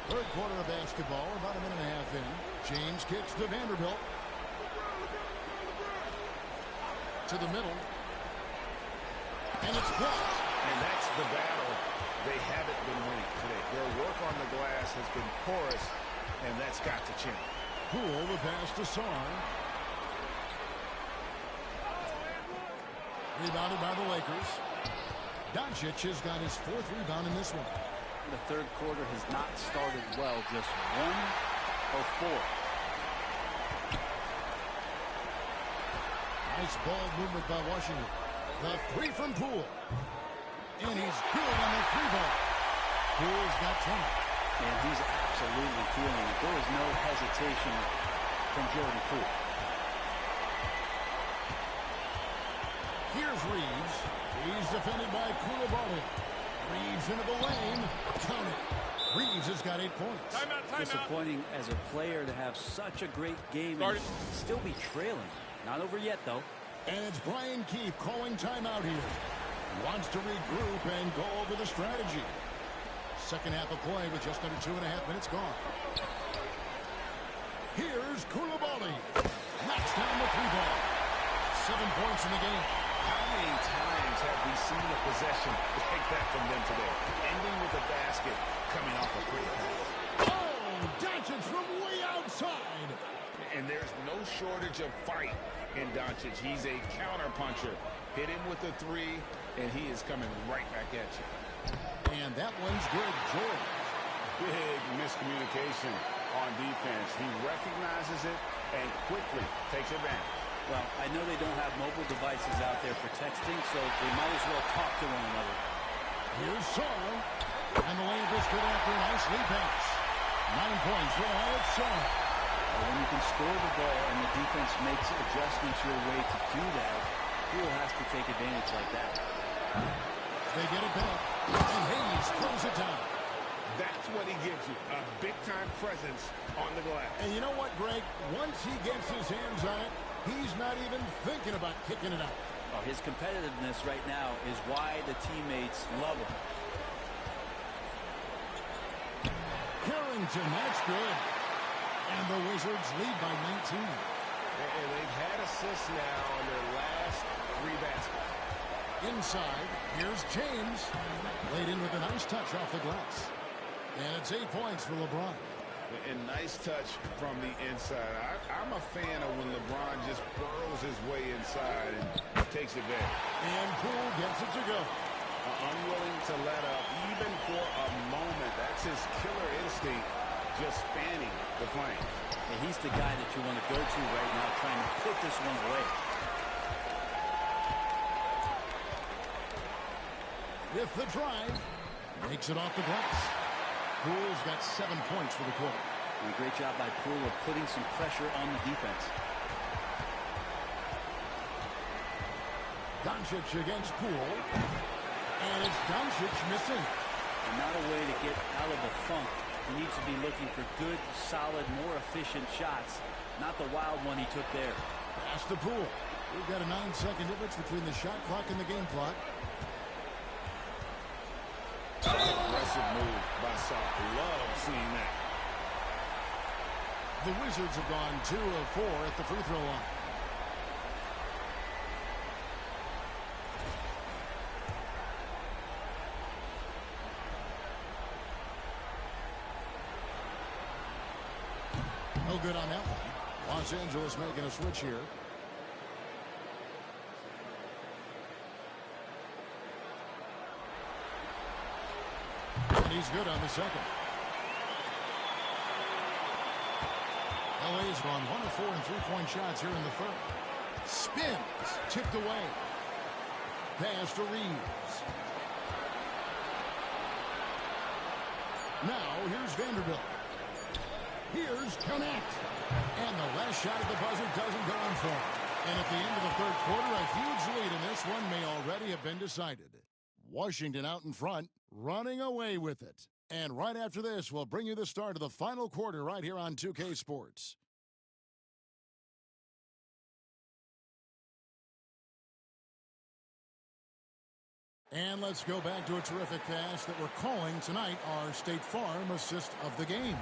Third quarter of basketball, about a minute and a half in. James kicks to Vanderbilt. To the middle. And it's blocked. And that's the battle they haven't been winning today. Their work on the glass has been porous, and that's got to change. Poole the pass to Sarr. Rebounded by the Lakers. Doncic has got his 4th rebound in this one. The third quarter has not started well, just 1 of 4. Nice ball movement by Washington. The 3 from Poole. And he's good on the 3-ball. Poole's got 10. And he's absolutely feeling it. There was no hesitation from Jordan Poole. Here's Reeves. He's defended by Coulibaly. Reeves into the lane. Count it. Reeves has got 8 points. Disappointing as a player to have such a great game and still be trailing. Not over yet, though. And it's Brian Keefe calling timeout here. Wants to regroup and go over the strategy. Second half of play with just under 2.5 minutes gone. Here's Coulibaly. Knocks down the 3-ball. 7 points in the game. How many times have we seen a possession like that from them today? Ending with a basket, coming off a quick pass. Oh, Doncic from way outside. And there's no shortage of fight in Doncic. He's a counter-puncher. Hit him with a 3, and he is coming right back at you. And that one's good, George. Big miscommunication on defense. He recognizes it and quickly takes advantage. Well, I know they don't have mobile devices out there for texting, so they might as well talk to one another. Here's Sarr. And the lane is good after a nice lead pass. 9 points for Alex Sarr. When you can score the ball and the defense makes adjustments your way to do that, Poole has to take advantage like that. They get it back. And Hayes throws it down. That's what he gives you, a big-time presence on the glass. And you know what, Greg? Once he gets his hands on it, he's not even thinking about kicking it out. Oh, his competitiveness right now is why the teammates love him. Carrington, that's good. And the Wizards lead by 19. And they've had assists now on their last 3 baskets. Inside, here's James. Laid in with a nice touch off the glass. And it's 8 points for LeBron. And nice touch from the inside. I'm a fan of when LeBron just burrows his way inside and takes advantage. And Poole gets it to go. Unwilling to let up even for a moment. That's his killer instinct, just spanning the flank. And he's the guy that you want to go to right now, trying to put this one away. With the drive, makes it off the glass. Poole's got 7 points for the quarter. And a great job by Poole of putting some pressure on the defense. Doncic against Poole. And it's Doncic missing. And not a way to get out of the funk. He needs to be looking for good, solid, more efficient shots. Not the wild one he took there. Pass to Poole. We've got a 9-second difference between the shot clock and the game clock. Aggressive move by Sarr. Love seeing that. The Wizards have gone 2 of 4 at the free throw line. No good on that one. Los Angeles making a switch here. And he's good on the second. LA's gone 1 of 4 in 3-point shots here in the third. Spins, tipped away. Pass to Reeves. Now here's Vanderbilt. Here's Connect. And the last shot at the buzzer doesn't go in for him. And at the end of the third quarter, a huge lead in this one may already have been decided. Washington out in front, running away with it. And right after this, we'll bring you the start of the final quarter right here on 2K Sports. And let's go back to a terrific pass that we're calling tonight our State Farm assist of the game.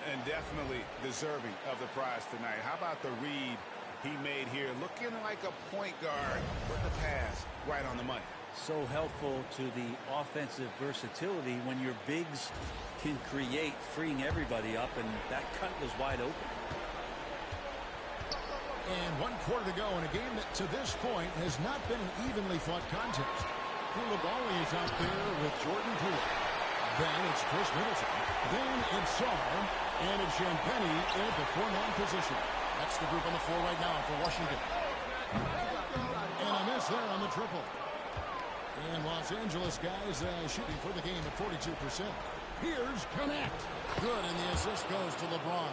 And definitely deserving of the prize tonight. How about the read he made here? Looking like a point guard, but the pass right on the money. So helpful to the offensive versatility when your bigs can create, freeing everybody up, and that cut was wide open. And 1 quarter to go in a game that to this point has not been an evenly fought contest. Coulibaly is out there with Jordan Poole. Then it's Chris Middleton. Then it's Sarr. And it's Champagnie in at the 4-man position. That's the group on the floor right now for Washington. And a miss there on the triple. And Los Angeles guys shooting for the game at 42%. Here's Connect. Good, and the assist goes to LeBron.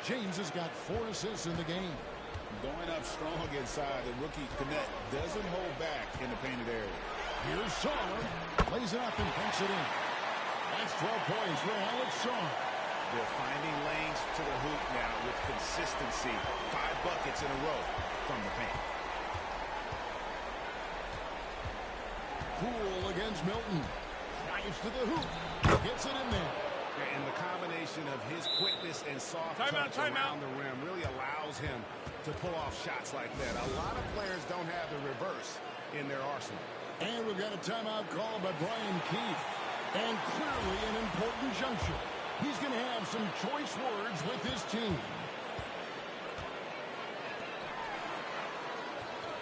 James has got 4 assists in the game. Going up strong inside, the rookie Connect doesn't hold back in the painted area. Here's Sarr. Plays it up and banks it in. That's 12 points for Alex Sarr. They're finding lanes to the hoop now with consistency. 5 buckets in a row from the paint. Poole against Milton. Drives to the hoop. Gets it in there. And the combination of his quickness and soft touch around the rim really allows him to pull off shots like that. A lot of players don't have the reverse in their arsenal. And we've got a timeout call by Brian Keefe. And clearly an important juncture. He's going to have some choice words with his team.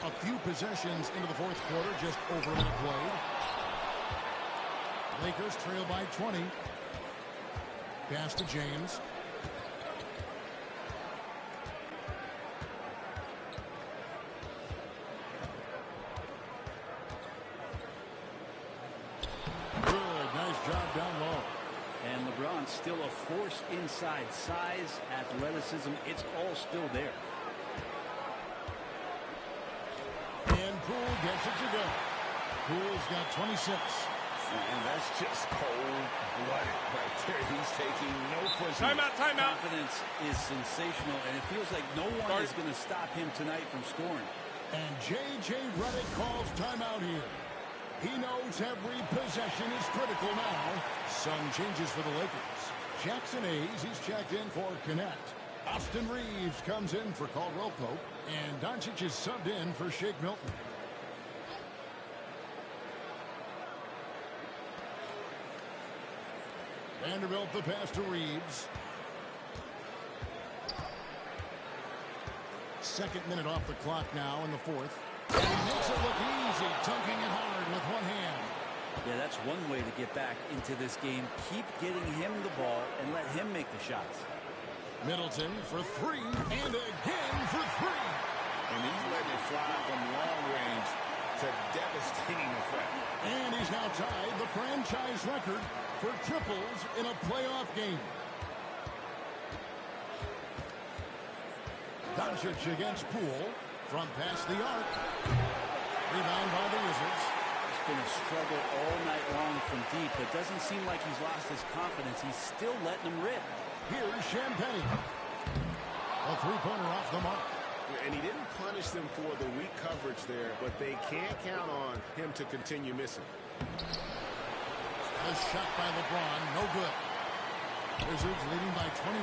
A few possessions into the 4th quarter, just over a minute played. Lakers trail by 20. Pass to James. Good, nice job down low. And LeBron still a force inside. Size, athleticism, it's all still there. And Poole gets it to go. Poole's got 26. And that's just cold-blooded right there. He's taking no pushing. Timeout. Confidence is sensational, and it feels like no one is going to stop him tonight from scoring. And J.J. Redick calls timeout here. He knows every possession is critical now. Some changes for the Lakers. Jackson Hayes, he's checked in for Connect. Austin Reeves comes in for Caldwell Pope. And Doncic is subbed in for Shake Milton. Vanderbilt the pass to Reeves. 2nd minute off the clock now in the 4th. And he makes it look easy, dunking it hard with one hand. Yeah, that's one way to get back into this game. Keep getting him the ball and let him make the shots. Middleton for 3, and again for 3. And he's letting it fly from long range to devastating effect. And he's now tied the franchise record for triples in a playoff game. Doncic against Poole from past the arc. Rebound by the Wizards. It's been a struggle all night long from deep, but doesn't seem like he's lost his confidence. He's still letting them rip. Here's Champagnie. A 3-pointer off the mark. And he didn't punish them for the weak coverage there, but they can't count on him to continue missing. A shot by LeBron, no good. Wizards leading by 21.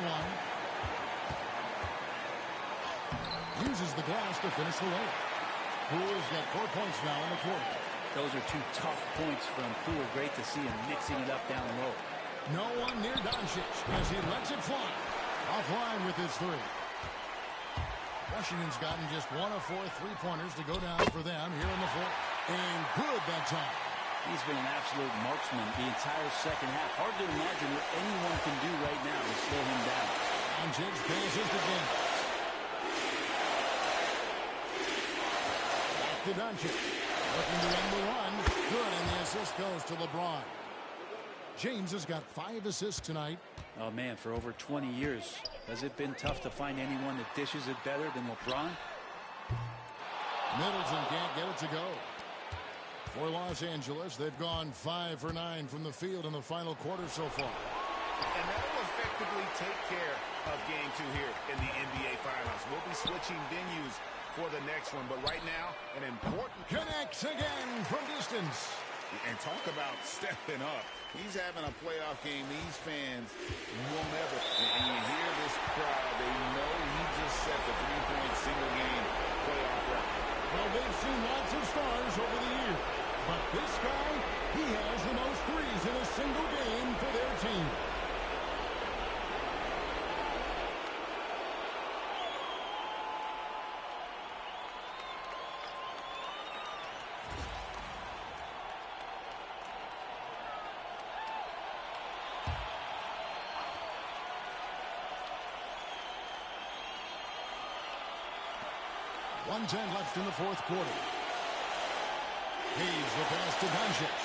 Uses the glass to finish the layup. Poole's got 4 points now in the quarter. Those are 2 tough points from Poole. Great to see him mixing it up down low. No one near Doncic as he lets it fly. Offline with his 3. Washington's gotten just 1 of 4 3-pointers to go down for them here in the 4th. And good that time. He's been an absolute marksman the entire second half. Hard to imagine what anyone can do right now to slow him down. Doncic passes to James. Back to Doncic. Looking to end the run. Good, and the assist goes to LeBron. James has got 5 assists tonight. Oh, man, for over 20 years, has it been tough to find anyone that dishes it better than LeBron? Middleton can't get it to go. For Los Angeles, they've gone 5 for 9 from the field in the final quarter so far. And that will effectively take care of Game 2 here in the NBA Finals. We'll be switching venues for the next one, but right now, an important... Connects again from distance. And talk about stepping up. He's having a playoff game these fans won't ever. And you hear this crowd, they know he just set the three-point single-game playoff record. Well, they've seen lots of stars over the years. But this guy, he has the most threes in a single game for their team. .10 left in the fourth quarter. Hayes the pass to Doncic.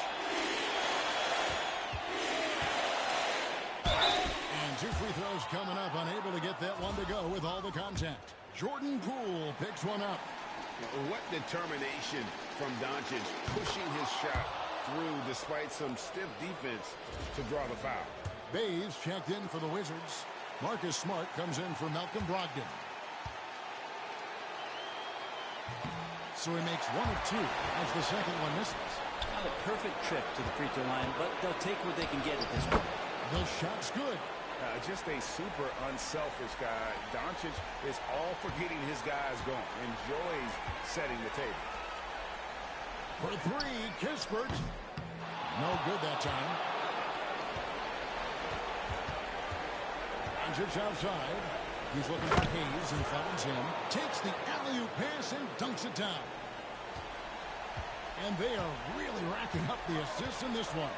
And 2 free throws coming up, unable to get that one to go with all the contact. Jordan Poole picks one up. What determination from Doncic, pushing his shot through despite some stiff defense to draw the foul. Bays checked in for the Wizards. Marcus Smart comes in for Malcolm Brogdon. So he makes 1 of 2 as the second one misses. Not a perfect trip to the free throw line, but they'll take what they can get at this point. The shot's good. Just a super unselfish guy. Doncic is all for getting his guys going. Enjoys setting the table. For 3, Kispert. No good that time. Doncic outside. He's looking at Hayes and finds him. Takes the alley-oop pass and dunks it down. And they are really racking up the assists in this one.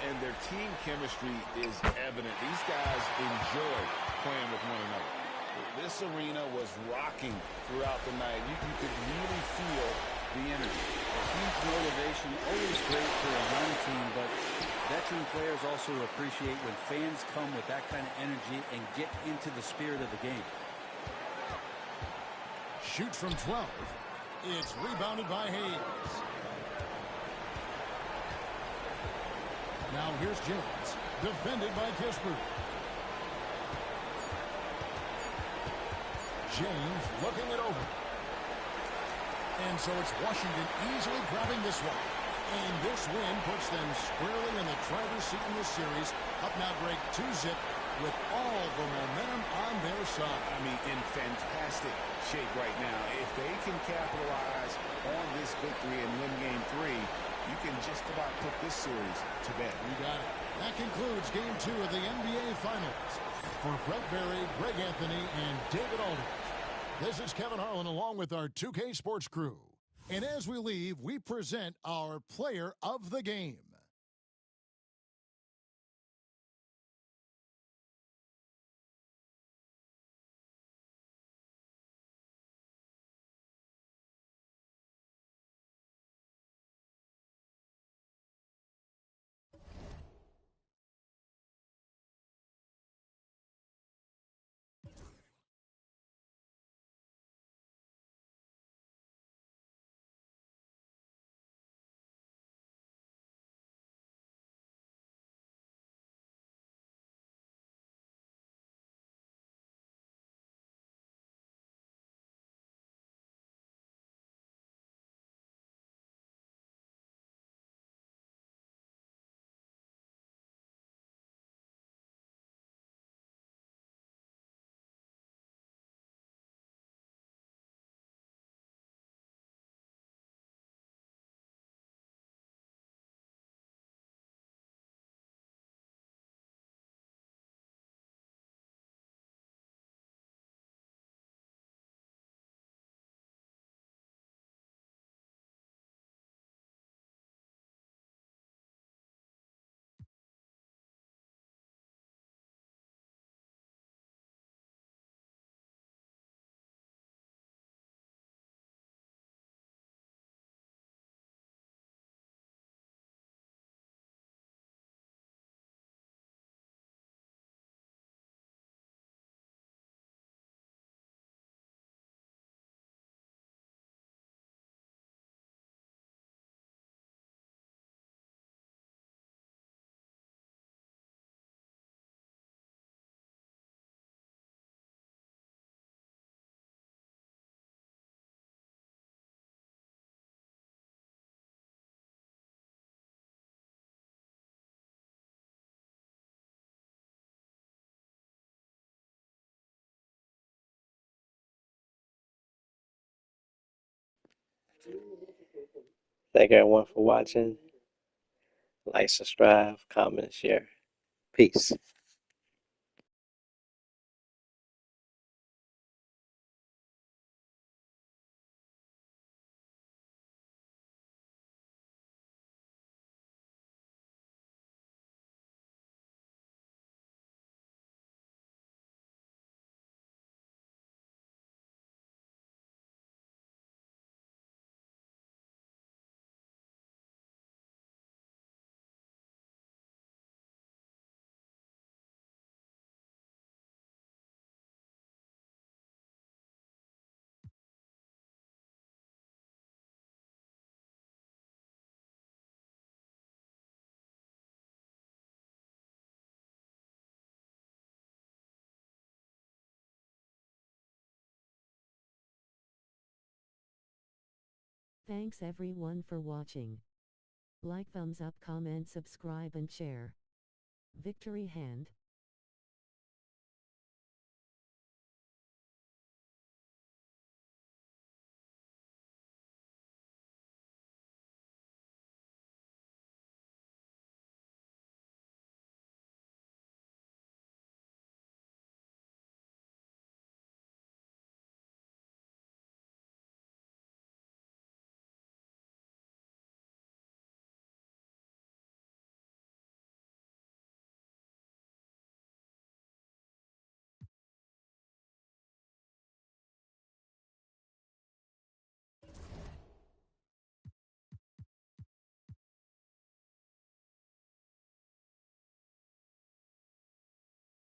And their team chemistry is evident. These guys enjoy playing with one another. This arena was rocking throughout the night. You could really feel the energy. Huge motivation, always great for a young team, but veteran players also appreciate when fans come with that kind of energy and get into the spirit of the game. Shoots from 12. It's rebounded by Hayes. Now here's James, defended by Kispert. James looking it over. And so it's Washington easily grabbing this one. And this win puts them squarely in the driver's seat in this series. Up now, Greg, 2-zip with all the momentum on their side. I mean, in fantastic shape right now. If they can capitalize on this victory and win Game 3, you can just about put this series to bed. You got it. That concludes Game 2 of the NBA Finals. For Brett Barry, Greg Anthony, and David Aldridge, this is Kevin Harlan along with our 2K Sports crew. And as we leave, we present our player of the game. Thank everyone for watching. Like, subscribe, comment, share. Peace. Thanks everyone for watching. Like, thumbs up, comment, subscribe and share. Victory hand.